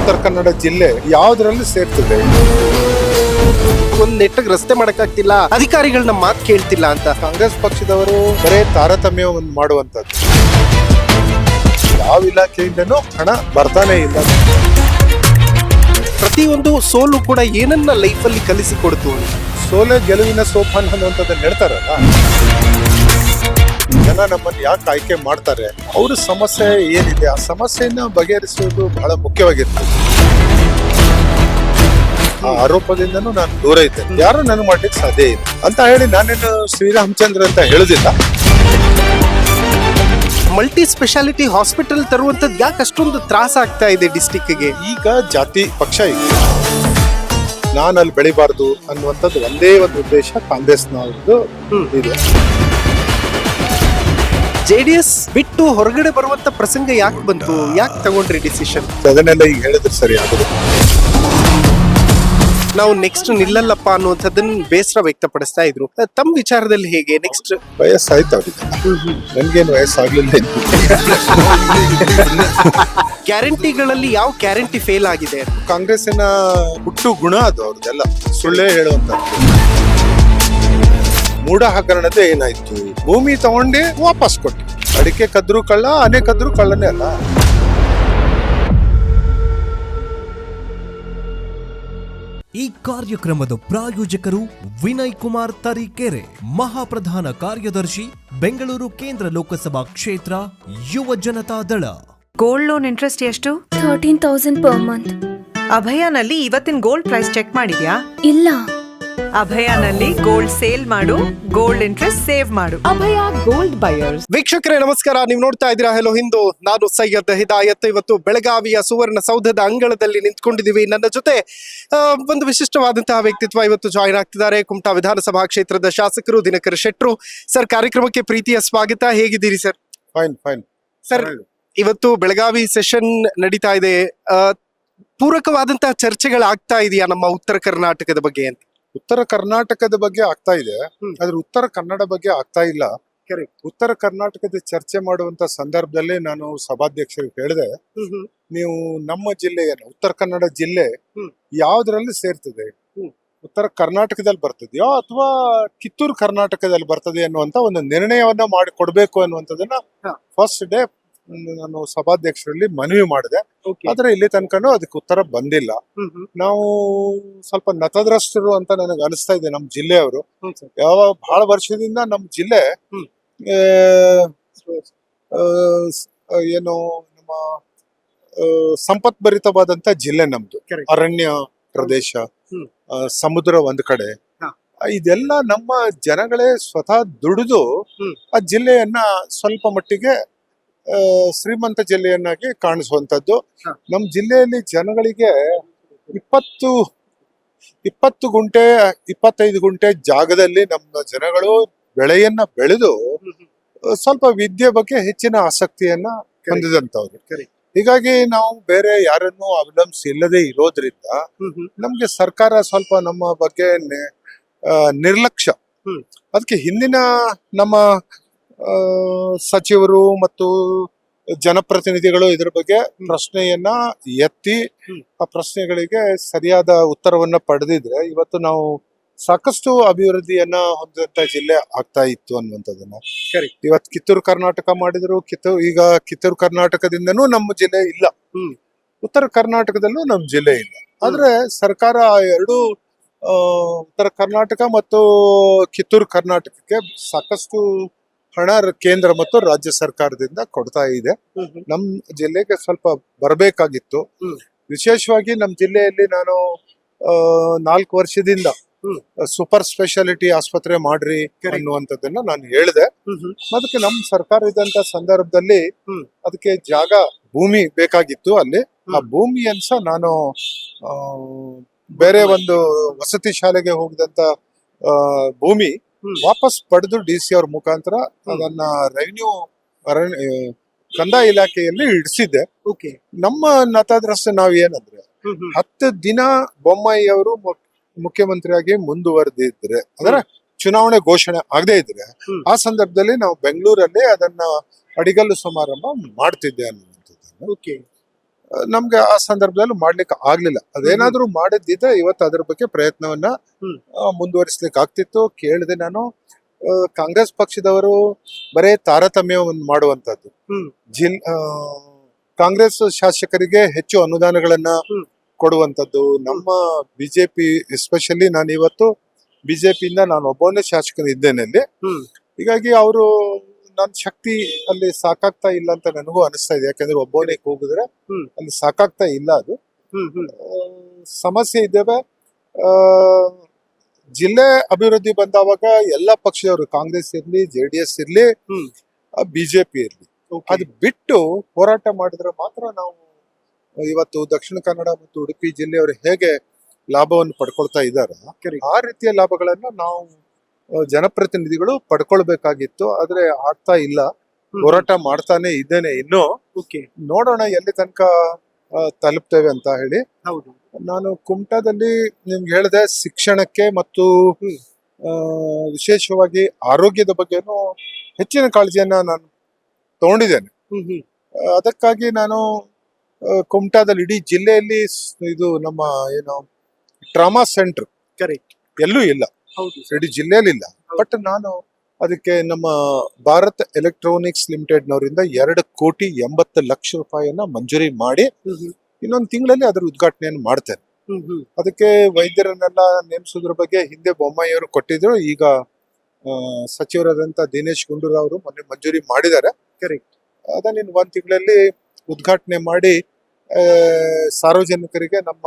ಉತ್ತರ ಕನ್ನಡ ಜಿಲ್ಲೆ ಯಾವ್ದ್ರಲ್ಲಿ ಸೇರ್ತದೆ? ಒಂದ್ ನೆಟ್ಟಗ್ ರಸ್ತೆ ಮಾಡಕ್ಕಾಗ್ತಿಲ್ಲ, ಅಧಿಕಾರಿಗಳನ್ನ ಮಾತು ಕೇಳ್ತಿಲ್ಲ ಅಂತ ಕಾಂಗ್ರೆಸ್ ಪಕ್ಷದವರು ಬರೇ ತಾರತಮ್ಯವನ್ನು ಮಾಡುವಂತದ್ದು. ಯಾವ ಇಲಾಖೆಯಿಂದನೂ ಹಣ ಬರ್ತಾನೆ ಇಲ್ಲ. ಪ್ರತಿಯೊಂದು ಸೋಲು ಕೂಡ ಏನನ್ನ ಲೈಫಲ್ಲಿ ಕಲಿಸಿಕೊಡ್ತು ಅಂತ. ಸೋಲೆ ಗೆಲುವಿನ ಸೋಪಾನ ಅನ್ನುವಂಥದ್ದನ್ನ ಹೇಳ್ತಾರಲ್ಲ, ಜನ ನಮ್ಮನ್ನು ಯಾಕೆ ಆಯ್ಕೆ ಮಾಡ್ತಾರೆ, ಅವ್ರ ಸಮಸ್ಯೆ ಏನಿದೆ ಆ ಸಮಸ್ಯೆಯನ್ನ ಬಗೆಹರಿಸುವುದು ಬಹಳ ಮುಖ್ಯವಾಗಿರ್ತದೆ. ಆ ಆರೋಪದಿಂದನೂ ನಾನು ದೂರ ಇದ್ದೇನೆ. ಯಾರು ನನಗೆ ಮಾಡ್ಲಿಕ್ಕೆ ಸಾಧ್ಯ ಇಲ್ಲ ಅಂತ ಹೇಳಿ ನಾನೇನು ಶ್ರೀರಾಮಚಂದ್ರ ಅಂತ ಹೇಳುದಿಲ್ಲ. ಮಲ್ಟಿ ಸ್ಪೆಷಾಲಿಟಿ ಹಾಸ್ಪಿಟಲ್ ತರುವಂತದ್ದು ಯಾಕೆ ಅಷ್ಟೊಂದು ತ್ರಾಸ ಆಗ್ತಾ ಇದೆ ಡಿಸ್ಟಿಕ್ಗೆ? ಈಗ ಜಾತಿ ಪಕ್ಷ ಇದೆ, ನಾನು ಅಲ್ಲಿ ಬೆಳಿಬಾರ್ದು ಅನ್ನುವಂಥದ್ದು ಒಂದೇ ಒಂದು ಉದ್ದೇಶ ಕಾಂಗ್ರೆಸ್ನವ್ರದ್ದು ಇದೆ. JDS ಬಿಟ್ಟು ಹೊರಗಡೆ ಬರುವಂತ ಪ್ರಸಂಗ ಯಾಕೆ ಬಂತು? ಯಾಕೆ ತಗೊಂಡ್ರಿ ಡಿಸಿಷನ್? ಅದನ್ನೆಲ್ಲ ಈಗ ಹೇಳಿದ್ರೆ ಸರಿ ಆಗುದು. ನಾವು ನೆಕ್ಸ್ಟ್ ನಿಲ್ಲಲ್ಲಪ್ಪ ಅನ್ನುವಂಥದ್ದನ್ನ ಬೇಸರ ವ್ಯಕ್ತಪಡಿಸ್ತಾ ಇದ್ರು. ತಮ್ಮ ವಿಚಾರದಲ್ಲಿ ಹೇಗೆ? ನೆಕ್ಸ್ಟ್ ವಯಸ್ಸಾಯ್ತು ಅವ್ರಿಗೆ, ನನ್ಗೇನು ವಯಸ್ಸಾಗ್ಲಿಲ್ಲ. ಗ್ಯಾರಂಟಿಗಳಲ್ಲಿ ಯಾವ ಗ್ಯಾರಂಟಿ ಫೇಲ್ ಆಗಿದೆ? ಕಾಂಗ್ರೆಸ್ಸಿನ ಹುಟ್ಟು ಗುಣ ಅದು ಅವ್ರದ್ದೆಲ್ಲ ಸುಳ್ಳೇ ಹೇಳುವಂತದ್ದು. ಮೂಢ ಹಗರಣದ ಏನಾಯ್ತು? ಭೂಮಿ ತಗೊಂಡೆ ವಾಪಸ್ ಕೊಟ್ಟು, ಅಡಿಕೆ ಕದ್ರು ಕಳ್ಳ, ಆನೆ ಕದ್ರು ಕಳ್ಳನೇ ಅಲ್ಲ. ಈ ಕಾರ್ಯಕ್ರಮದ ಪ್ರಾಯೋಜಕರು ವಿನಯ್ ಕುಮಾರ್ ತರೀಕೆರೆ, ಮಹಾಪ್ರಧಾನ ಕಾರ್ಯದರ್ಶಿ, ಬೆಂಗಳೂರು ಕೇಂದ್ರ ಲೋಕಸಭಾ ಕ್ಷೇತ್ರ, ಯುವ ಜನತಾ ದಳ. ಗೋಲ್ಡ್ ಲೋನ್ ಇಂಟ್ರೆಸ್ಟ್ ಎಷ್ಟು? 13,000 per month. ಅಭಯನಲ್ಲಿ ಇವತ್ತಿನ ಗೋಲ್ಡ್ ಪ್ರೈಸ್ ಚೆಕ್ ಮಾಡಿದ್ಯಾ? ಇಲ್ಲ. ಅಭಯನಲ್ಲಿ ಗೋಲ್ಡ್ ಸೇಲ್ ಮಾಡು, ಗೋಲ್ಡ್ ಇಂಟ್ರೆಸ್ಟ್ ಸೇವ್ ಮಾಡು. ಅಭಯ ಗೋಲ್ಡ್ ಬಯರ್ಸ್. ವೀಕ್ಷಕರೇ ನಮಸ್ಕಾರ, ನೀವು ನೋಡ್ತಾ ಇದ್ದೀರಾ ಹೆಲೋ ಹಿಂದೂ. ನಾನು ಸೈಯದ್ ಹಿದಾಯತ್. ಇವತ್ತು ಬೆಳಗಾವಿಯ ಸುವರ್ಣ ಸೌಧದ ಅಂಗಳದಲ್ಲಿ ನಿಂತ್ಕೊಂಡಿದ್ದೀವಿ. ನನ್ನ ಜೊತೆ ಒಂದು ವಿಶಿಷ್ಟವಾದಂತಹ ವ್ಯಕ್ತಿತ್ವ ಇವತ್ತು ಜಾಯಿನ್ ಆಗ್ತಿದ್ದಾರೆ. ಕುಮಟಾ ವಿಧಾನಸಭಾ ಕ್ಷೇತ್ರದ ಶಾಸಕರು ದಿನಕರ್ ಶೆಟ್ರು. ಸರ್, ಕಾರ್ಯಕ್ರಮಕ್ಕೆ ಪ್ರೀತಿಯ ಸ್ವಾಗತ. ಹೇಗಿದ್ದೀರಿ ಸರ್? ಫೈನ್ ಫೈನ್ ಸರ್, ಇವತ್ತು ಬೆಳಗಾವಿ ಸೆಷನ್ ನಡೀತಾ ಇದೆ. ಪೂರಕವಾದಂತಹ ಚರ್ಚೆಗಳಾಗ್ತಾ ಇದೆಯಾ ನಮ್ಮ ಉತ್ತರ ಕರ್ನಾಟಕದ ಬಗ್ಗೆ ಅಂತ? ಉತ್ತರ ಕರ್ನಾಟಕದ ಬಗ್ಗೆ ಆಗ್ತಾ ಇದೆ, ಆದ್ರೆ ಉತ್ತರ ಕನ್ನಡ ಬಗ್ಗೆ ಆಗ್ತಾ ಇಲ್ಲ. ಉತ್ತರ ಕರ್ನಾಟಕದ ಚರ್ಚೆ ಮಾಡುವಂತ ಸಂದರ್ಭದಲ್ಲಿ ನಾನು ಸಭಾಧ್ಯಕ್ಷರಿಗೆ ಹೇಳಿದೆ, ನೀವು ನಮ್ಮ ಜಿಲ್ಲೆಯನ್ನು ಉತ್ತರ ಕನ್ನಡ ಜಿಲ್ಲೆ ಯಾವ್ದ್ರಲ್ಲಿ ಸೇರ್ತದೆ? ಉತ್ತರ ಕರ್ನಾಟಕದಲ್ಲಿ ಬರ್ತದೆಯೋ ಅಥವಾ ಕಿತ್ತೂರು ಕರ್ನಾಟಕದಲ್ಲಿ ಬರ್ತದೆ ಅನ್ನುವಂತ ಒಂದು ನಿರ್ಣಯವನ್ನ ಮಾಡಿ ಕೊಡ್ಬೇಕು ಅನ್ನುವಂಥದ್ದನ್ನ ಫಸ್ಟ್ ಡೇ ನಾನು ಸಭಾಧ್ಯಕ್ಷರಲ್ಲಿ ಮನವಿ ಮಾಡಿದೆ. ಆದ್ರೆ ಇಲ್ಲಿ ತನಕನೂ ಅದಕ್ಕೆ ಉತ್ತರ ಬಂದಿಲ್ಲ. ನಾವು ಸ್ವಲ್ಪ ನತದ್ರಷ್ಟರು ಅಂತ ನನಗೆ ಅನಿಸ್ತಾ ಇದೆ ನಮ್ಮ ಜಿಲ್ಲೆಯವರು. ಬಹಳ ವರ್ಷದಿಂದ ನಮ್ಮ ಜಿಲ್ಲೆ ಏನು ನಮ್ಮ ಸಂಪತ್ಭರಿತವಾದಂತ ಜಿಲ್ಲೆ ನಮ್ದು. ಅರಣ್ಯ ಪ್ರದೇಶ, ಸಮುದ್ರ ಒಂದ್ ಕಡೆ, ಇದೆಲ್ಲ ನಮ್ಮ ಜನಗಳೇ ಸ್ವತಃ ದುಡಿದು ಆ ಜಿಲ್ಲೆಯನ್ನ ಸ್ವಲ್ಪ ಮಟ್ಟಿಗೆ ಶ್ರೀಮಂತ ಜಿಲ್ಲೆಯನ್ನಾಗಿ ಕಾಣಿಸುವಂತದ್ದು. ನಮ್ಮ ಜಿಲ್ಲೆಯಲ್ಲಿ ಜನಗಳಿಗೆ 20 ಗುಂಟೆ 25 ಗುಂಟೆ ಜಾಗದಲ್ಲಿ ನಮ್ಮ ಜನಗಳು ಬೆಳೆಯನ್ನ ಬೆಳೆದು ಸ್ವಲ್ಪ ವಿದ್ಯೆ ಬಗ್ಗೆ ಹೆಚ್ಚಿನ ಆಸಕ್ತಿಯನ್ನ ಹೊಂದಿದಂತವ್ರು. ಹೀಗಾಗಿ ನಾವು ಬೇರೆ ಯಾರನ್ನು ಅವಲಂಬಿಸಿ ಇಲ್ಲದೆ ಇರೋದ್ರಿಂದ ನಮ್ಗೆ ಸರ್ಕಾರ ಸ್ವಲ್ಪ ನಮ್ಮ ಬಗ್ಗೆ ನಿರ್ಲಕ್ಷ್ಯ. ಅದಕ್ಕೆ ಹಿಂದಿನ ನಮ್ಮ ಸಚಿವರು ಮತ್ತು ಜನಪ್ರತಿನಿಧಿಗಳು ಇದ್ರ ಬಗ್ಗೆ ಪ್ರಶ್ನೆಯನ್ನ ಎತ್ತಿ ಆ ಪ್ರಶ್ನೆಗಳಿಗೆ ಸರಿಯಾದ ಉತ್ತರವನ್ನ ಪಡೆದಿದ್ರೆ ಇವತ್ತು ನಾವು ಸಾಕಷ್ಟು ಅಭಿವೃದ್ಧಿಯನ್ನ ಹೊಂದಿದಂತ ಜಿಲ್ಲೆ ಆಗ್ತಾ ಇತ್ತು ಅನ್ನುವಂಥದ್ದನ್ನ. ಇವತ್ತು ಕಿತ್ತೂರು ಕರ್ನಾಟಕ ಮಾಡಿದ್ರು, ಈಗ ಕಿತ್ತೂರು ಕರ್ನಾಟಕದಿಂದನೂ ನಮ್ಮ ಜಿಲ್ಲೆ ಇಲ್ಲ, ಉತ್ತರ ಕರ್ನಾಟಕದಲ್ಲೂ ನಮ್ಮ ಜಿಲ್ಲೆ ಇಲ್ಲ. ಆದ್ರೆ ಸರ್ಕಾರ ಎರಡು ಉತ್ತರ ಕರ್ನಾಟಕ ಮತ್ತು ಕಿತ್ತೂರು ಕರ್ನಾಟಕಕ್ಕೆ ಸಾಕಷ್ಟು ಹಣ ಕೇಂದ್ರ ಮತ್ತು ರಾಜ್ಯ ಸರ್ಕಾರದಿಂದ ಕೊಡ್ತಾ ಇದೆ. ನಮ್ ಜಿಲ್ಲೆಗೆ ಸ್ವಲ್ಪ ಬರಬೇಕಾಗಿತ್ತು. ವಿಶೇಷವಾಗಿ ನಮ್ ಜಿಲ್ಲೆಯಲ್ಲಿ ನಾನು 4 ವರ್ಷದಿಂದ ಸೂಪರ್ ಸ್ಪೆಷಾಲಿಟಿ ಆಸ್ಪತ್ರೆ ಮಾಡ್ರಿ ಅನ್ನುವಂಥದ್ದನ್ನ ನಾನು ಹೇಳಿದೆ. ಅದಕ್ಕೆ ನಮ್ ಸರ್ಕಾರ ಇದ್ದಂತ ಸಂದರ್ಭದಲ್ಲಿ ಅದಕ್ಕೆ ಜಾಗ, ಭೂಮಿ ಬೇಕಾಗಿತ್ತು. ಅಲ್ಲಿ ಆ ಭೂಮಿಯನ್ನ ಸಹ ನಾನು ಬೇರೆ ಒಂದು ವಸತಿ ಶಾಲೆಗೆ ಹೋಗಿದಂತ ಭೂಮಿ ವಾಪಸ್ ಪಡೆದು DC ಅವ್ರ ಮುಖಾಂತರ ಅದನ್ನ ರೆವಿನ್ಯೂ ಕಂದಾಯ ಇಲಾಖೆಯಲ್ಲಿ ಇಡಿಸಿದ್ದೆ. ನಮ್ಮ ನತದ್ರಷ್ಟ ನಾವ್ ಏನಂದ್ರೆ 10 ದಿನ ಬೊಮ್ಮಾಯಿ ಅವರು ಮುಖ್ಯಮಂತ್ರಿಯಾಗಿ ಮುಂದುವರೆದಿದ್ರೆ, ಅಂದ್ರೆ ಚುನಾವಣೆ ಘೋಷಣೆ ಆಗದೆ ಇದ್ರೆ, ಆ ಸಂದರ್ಭದಲ್ಲಿ ನಾವು ಬೆಂಗಳೂರಲ್ಲಿ ಅದನ್ನ ಅಡಿಗಲ್ಲು ಸಮಾರಂಭ ಮಾಡ್ತಿದ್ದೆ ಅನ್ನುವಂಥದ್ದು. ನಮ್ಗೆ ಆ ಸಂದರ್ಭದಲ್ಲಿ ಮಾಡ್ಲಿಕ್ಕೆ ಆಗ್ಲಿಲ್ಲ. ಅದೇನಾದ್ರೂ ಮಾಡಿದ್ದಿದ್ರೆ ಇವತ್ತು ಅದ್ರ ಬಗ್ಗೆ ಪ್ರಯತ್ನವನ್ನ ಮುಂದುವರಿಸ್ಲಿಕ್ಕೆ ಆಗ್ತಿತ್ತು. ಕೇಳಿದೆ ನಾನು. ಕಾಂಗ್ರೆಸ್ ಪಕ್ಷದವರು ಬರೇ ತಾರತಮ್ಯವನ್ನು ಮಾಡುವಂತದ್ದು. ಕಾಂಗ್ರೆಸ್ ಶಾಸಕರಿಗೆ ಹೆಚ್ಚು ಅನುದಾನಗಳನ್ನ ಕೊಡುವಂತದ್ದು. ನಮ್ಮ ಬಿಜೆಪಿ ಎಸ್ಪೆಷಲಿ ನಾನು ಇವತ್ತು ಬಿಜೆಪಿಯಿಂದ ನಾನು ಒಬ್ಬನೇ ಶಾಸಕನಿದ್ದೇನೆ ಅಲ್ಲಿ. ಹೀಗಾಗಿ ಅವರು ನನ್ನ ಶಕ್ತಿ ಅಲ್ಲಿ ಸಾಕಾಗ್ತಾ ಇಲ್ಲ ಅಂತ ನನಗೂ ಅನಿಸ್ತಾ ಇದೆ. ಯಾಕಂದ್ರೆ ಒಬ್ಬನೇ ಹೋಗಿದ್ರೆ ಅಲ್ಲಿ ಸಾಕಾಗ್ತಾ ಇಲ್ಲ. ಅದು ಸಮಸ್ಯೆ ಇದ್ದೇವೆ. ಜಿಲ್ಲೆ ಅಭಿವೃದ್ಧಿ ಬಂದಾವಾಗ ಎಲ್ಲ ಪಕ್ಷದವರು, ಕಾಂಗ್ರೆಸ್ ಇರ್ಲಿ, JDS ಇರ್ಲಿ, ಬಿಜೆಪಿ ಇರ್ಲಿ, ಅದು ಬಿಟ್ಟು ಹೋರಾಟ ಮಾಡಿದ್ರೆ ಮಾತ್ರ ನಾವು ಇವತ್ತು ದಕ್ಷಿಣ ಕನ್ನಡ ಮತ್ತು ಉಡುಪಿ ಜಿಲ್ಲೆಯವರು ಹೇಗೆ ಲಾಭವನ್ನು ಪಡ್ಕೊಳ್ತಾ ಇದ್ದಾರೆ ಆ ರೀತಿಯ ಲಾಭಗಳನ್ನ ನಾವು ಜನಪ್ರತಿನಿಧಿಗಳು ಪಡ್ಕೊಳ್ಬೇಕಾಗಿತ್ತು. ಆದ್ರೆ ಆಗ್ತಾ ಇಲ್ಲ. ಹೋರಾಟ ಮಾಡ್ತಾನೆ ಇದ್ದೇನೆ. ಇನ್ನು ನೋಡೋಣ ಎಲ್ಲಿ ತನಕ ತಲುಪ್ತೇವೆ ಅಂತ ಹೇಳಿ. ನಾನು ಕುಮಟಾದಲ್ಲಿ ನಿಮ್ಗೆ ಹೇಳಿದೆ, ಶಿಕ್ಷಣಕ್ಕೆ ಮತ್ತು ವಿಶೇಷವಾಗಿ ಆರೋಗ್ಯದ ಬಗ್ಗೆನೂ ಹೆಚ್ಚಿನ ಕಾಳಜಿಯನ್ನ ನಾನು ತಗೊಂಡಿದ್ದೇನೆ. ಅದಕ್ಕಾಗಿ ನಾನು ಕುಮಟಾದಲ್ಲಿ ಇಡೀ ಜಿಲ್ಲೆಯಲ್ಲಿ ಇದು ನಮ್ಮ ಏನು ಟ್ರಾಮಾ ಸೆಂಟರ್ ಎಲ್ಲೂ ಇಲ್ಲ, ಇಡೀ ಜಿಲ್ಲೆಯಲ್ಲಿ ಇಲ್ಲ. ಬಟ್ ನಾನು ಅದಕ್ಕೆ ನಮ್ಮ ಭಾರತ್ ಎಲೆಕ್ಟ್ರಾನಿಕ್ಸ್ ಲಿಮಿಟೆಡ್ನವರಿಂದ 2,80,00,000 ರೂಪಾಯಿಯನ್ನ ಮಂಜೂರಿ ಮಾಡಿ ಇನ್ನೊಂದು ತಿಂಗಳಲ್ಲಿ ಅದರ ಉದ್ಘಾಟನೆಯನ್ನು ಮಾಡ್ತೇನೆ. ಅದಕ್ಕೆ ವೈದ್ಯರನ್ನೆಲ್ಲ ನೇಮಿಸೋದ್ರ ಬಗ್ಗೆ ಹಿಂದೆ ಬೊಮ್ಮಾಯಿಯವರು ಕೊಟ್ಟಿದ್ರು. ಈಗ ಸಚಿವರಾದಂತ ದಿನೇಶ್ ಗುಂಡೂರಾವ್ ಅವರು ಮೊನ್ನೆ ಮಂಜೂರಿ ಮಾಡಿದ್ದಾರೆ. ಅದನ್ನ ಇನ್ನು 1 ತಿಂಗಳಲ್ಲಿ ಉದ್ಘಾಟನೆ ಮಾಡಿ ಸಾರ್ವಜನಿಕರಿಗೆ, ನಮ್ಮ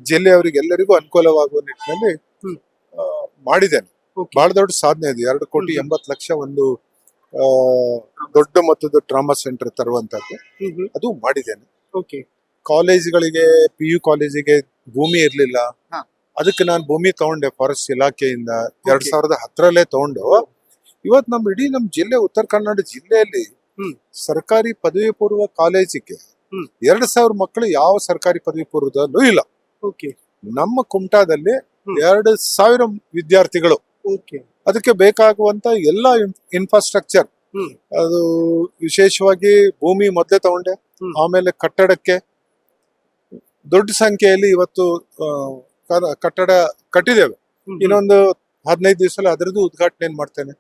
ಜಿಲ್ಲೆಯವರಿಗೆಲ್ಲರಿಗೂ ಅನುಕೂಲವಾಗುವ ನಿಟ್ಟಿನಲ್ಲಿ ಮಾಡಿದ್ದೇನೆ. ಬಹಳ ದೊಡ್ಡ ಸಾಧನೆ ಇದೆ. 2,80,00,000 ಒಂದು ದೊಡ್ಡ ಮೊತ್ತದ ಟ್ರಾಮಾ ಸೆಂಟರ್ ತರುವಂತದ್ದು ಅದು ಮಾಡಿದ್ದೇನೆ. ಕಾಲೇಜ್ಗಳಿಗೆ, PU ಕಾಲೇಜಿಗೆ ಭೂಮಿ ಇರ್ಲಿಲ್ಲ. ಅದಕ್ಕೆ ನಾನು ಭೂಮಿ ತಗೊಂಡೆ ಫಾರೆಸ್ಟ್ ಇಲಾಖೆಯಿಂದ 2010ರಲ್ಲೇ ತಗೊಂಡು. ಇವತ್ತು ಇಡೀ ನಮ್ಮ ಜಿಲ್ಲೆ, ಉತ್ತರ ಕನ್ನಡ ಜಿಲ್ಲೆಯಲ್ಲಿ ಸರ್ಕಾರಿ ಪದವಿ ಪೂರ್ವ ಕಾಲೇಜಿಗೆ 2,000 ಮಕ್ಕಳು ಯಾವ ಸರ್ಕಾರಿ ಪದವಿ ಪೂರ್ವದಲ್ಲೂ ಇಲ್ಲ. ನಮ್ಮ ಕುಮಟಾದಲ್ಲಿ 2,000 ವಿದ್ಯಾರ್ಥಿಗಳು. ಅದಕ್ಕೆ ಬೇಕಾಗುವಂತ ಎಲ್ಲ ಇನ್ಫ್ರಾಸ್ಟ್ರಕ್ಚರ್, ಅದು ವಿಶೇಷವಾಗಿ ಭೂಮಿ ಮೊದಲೇ ತಗೊಂಡೆ. ಆಮೇಲೆ ಕಟ್ಟಡಕ್ಕೆ ದೊಡ್ಡ ಸಂಖ್ಯೆಯಲ್ಲಿ ಇವತ್ತು ಕಟ್ಟಡ ಕಟ್ಟಿದ್ದೇವೆ. ಇನ್ನೊಂದು 15 ದಿವಸದಲ್ಲಿ ಅದರದ್ದು ಉದ್ಘಾಟನೆ ಮಾಡ್ತೇನೆ.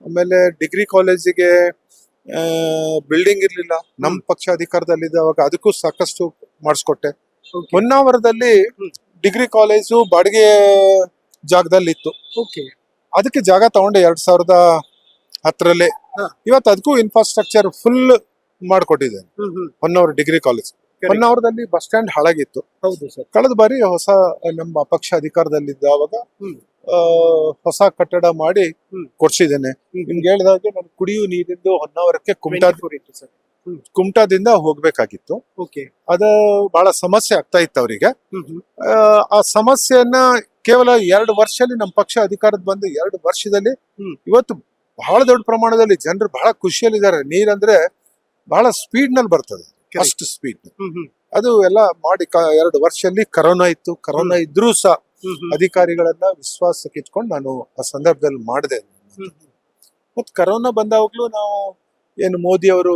ಆಮೇಲೆ ಡಿಗ್ರಿ ಕಾಲೇಜಿಗೆ ಬಿಲ್ಡಿಂಗ್ ಇರ್ಲಿಲ್ಲ, ನಮ್ ಪಕ್ಷ ಅಧಿಕಾರದಲ್ಲಿದ್ದಾಗ ಅದಕ್ಕೂ ಸಾಕಷ್ಟು ಮಾಡಿಸ್ಕೊಟ್ಟೆ. ಹೊನ್ನಾವರದಲ್ಲಿ ಡಿಗ್ರಿ ಕಾಲೇಜು ಬಾಡಿಗೆ ಜಾಗದಲ್ಲಿ ಇತ್ತು. ಅದಕ್ಕೆ ಜಾಗ ತಗೊಂಡೆ 2010ರಲ್ಲೇ. ಇವತ್ತು ಅದಕ್ಕೂ ಇನ್ಫ್ರಾಸ್ಟ್ರಕ್ಚರ್ ಫುಲ್ ಮಾಡಿಕೊಟ್ಟಿದ್ದೇನೆ. Honnavar degree college. ಹೊನ್ನಾವರದಲ್ಲಿ ಬಸ್ ಸ್ಟ್ಯಾಂಡ್ ಹಾಳಾಗಿತ್ತು. ಕಳೆದ ಬಾರಿ ಹೊಸ ನಮ್ಮ ಪಕ್ಷ ಅಧಿಕಾರದಲ್ಲಿದ್ದಾಗ ಹೊಸ ಕಟ್ಟಡ ಮಾಡಿ ಕೊಡ್ಸಿದ್ದೇನೆ. ನಿಮ್ಗೆ ಹೇಳಿದಾಗೆ ನಾನು ಕುಡಿಯುವ ನೀರಿಂದು ಹೊನ್ನಾವರಕ್ಕೆ ಕುಮಟಾದಿಂದ ಹೋಗ್ಬೇಕಾಗಿತ್ತು. ಅದು ಬಹಳ ಸಮಸ್ಯೆ ಆಗ್ತಾ ಇತ್ತು ಅವರಿಗೆ. ಆ ಸಮಸ್ಯೆಯನ್ನ ಕೇವಲ 2 ವರ್ಷದಲ್ಲಿ, ನಮ್ಮ ಪಕ್ಷ ಅಧಿಕಾರದ ಬಂದು 2 ವರ್ಷದಲ್ಲಿ ಇವತ್ತು ಬಹಳ ದೊಡ್ಡ ಪ್ರಮಾಣದಲ್ಲಿ ಜನರು ಬಹಳ ಖುಷಿಯಲ್ಲಿದ್ದಾರೆ. ನೀರಂದ್ರೆ ಬಹಳ ಸ್ಪೀಡ್ ನಲ್ಲಿ ಬರ್ತದೆ, ಅಷ್ಟು ಸ್ಪೀಡ್. ಅದು ಎಲ್ಲ ಮಾಡಿ 2 ವರ್ಷದಲ್ಲಿ ಕರೋನಾ ಇತ್ತು. ಕರೋನಾ ಇದ್ರೂ ಸಹ ಅಧಿಕಾರಿಗಳನ್ನ ವಿಶ್ವಾಸಕ್ಕೆ ಇಟ್ಕೊಂಡು ನಾನು ಆ ಸಂದರ್ಭದಲ್ಲಿ ಮಾಡಿದೆ. ಮತ್ ಕರೋನಾ ಬಂದಾಗ್ಲೂ ನಾವು ಏನು ಮೋದಿ ಅವರು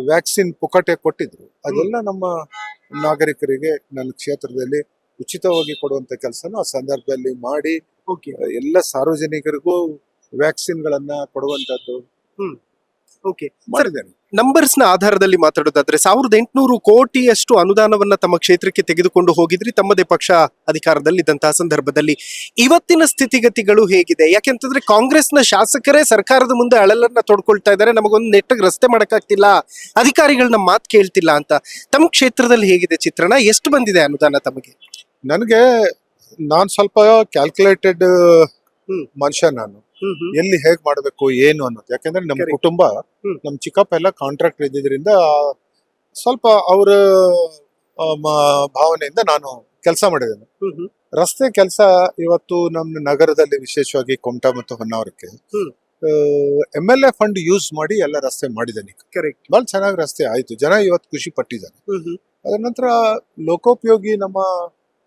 ವ್ಯಾಕ್ಸಿನ್ ಪುಕ್ಕಟೆ ಕೊಟ್ಟಿದ್ರು, ಅದೆಲ್ಲ ನಮ್ಮ ನಾಗರಿಕರಿಗೆ ನನ್ನ ಕ್ಷೇತ್ರದಲ್ಲಿ ಉಚಿತವಾಗಿ ಕೊಡುವಂತ ಕೆಲಸನ ಆ ಸಂದರ್ಭದಲ್ಲಿ ಮಾಡಿ ಎಲ್ಲ ಸಾರ್ವಜನಿಕರಿಗೂ ವ್ಯಾಕ್ಸಿನ್ ಗಳನ್ನ ಕೊಡುವಂತದ್ದು ಮಾಡಿದ್ದೇನೆ. ನಂಬರ್ಸ್ ನ ಆಧಾರದಲ್ಲಿ ಮಾತಾಡೋದಾದ್ರೆ 1,800 ಕೋಟಿಯಷ್ಟು ಅನುದಾನವನ್ನ ತಮ್ಮ ಕ್ಷೇತ್ರಕ್ಕೆ ತೆಗೆದುಕೊಂಡು ಹೋಗಿದ್ರಿ ತಮ್ಮದೇ ಪಕ್ಷ ಅಧಿಕಾರದಲ್ಲಿದ್ದಂತಹ ಸಂದರ್ಭದಲ್ಲಿ. ಇವತ್ತಿನ ಸ್ಥಿತಿಗತಿಗಳು ಹೇಗಿದೆ? ಯಾಕೆಂತಂದ್ರೆ ಕಾಂಗ್ರೆಸ್ನ ಶಾಸಕರೇ ಸರ್ಕಾರದ ಮುಂದೆ ಅಳಲನ್ನ ತೊಡ್ಕೊಳ್ತಾ ಇದ್ದಾರೆ, ನಮಗೊಂದು ನೆಟ್ಟಗೆ ರಸ್ತೆ ಮಾಡಕ್ಕಾಗ್ತಿಲ್ಲ, ಅಧಿಕಾರಿಗಳನ್ನ ಮಾತು ಕೇಳ್ತಿಲ್ಲ ಅಂತ. ತಮ್ಮ ಕ್ಷೇತ್ರದಲ್ಲಿ ಹೇಗಿದೆ ಚಿತ್ರಣ? ಎಷ್ಟು ಬಂದಿದೆ ಅನುದಾನ ತಮಗೆ? ನನಗೆ ನಾನ್ ಸ್ವಲ್ಪ ಕ್ಯಾಲ್ಕುಲೇಟೆಡ್ ಮನುಷ್ಯ. ನಾನು ಎಲ್ಲಿ ಹೇಗ್ ಮಾಡ್ಬೇಕು ಏನು ಅನ್ನೋದು. ಯಾಕಂದ್ರೆ ನಮ್ಮ ಕುಟುಂಬ, ನಮ್ ಚಿಕ್ಕಪ್ಪ ಎಲ್ಲ ಕಾಂಟ್ರಾಕ್ಟರ್ ಇದ್ದಿದ್ರಿಂದ ಸ್ವಲ್ಪ ಅವರ ಭಾವನೆಯಿಂದ ನಾನು ಕೆಲಸ ಮಾಡಿದ್ದೇನೆ. ರಸ್ತೆ ಕೆಲಸ ಇವತ್ತು ನಮ್ಮ ನಗರದಲ್ಲಿ, ವಿಶೇಷವಾಗಿ ಕುಮಟಾ ಮತ್ತು ಹೊನ್ನಾವರಕ್ಕೆ MLA ಫಂಡ್ ಯೂಸ್ ಮಾಡಿ ಎಲ್ಲ ರಸ್ತೆ ಮಾಡಿದ್ದೇನೆ. ಬಹಳ ಚೆನ್ನಾಗಿ ರಸ್ತೆ ಆಯ್ತು, ಜನ ಇವತ್ತು ಖುಷಿ ಪಟ್ಟಿದ್ದಾರೆ. ಅದರ ನಂತರ ಲೋಕೋಪಯೋಗಿ ನಮ್ಮ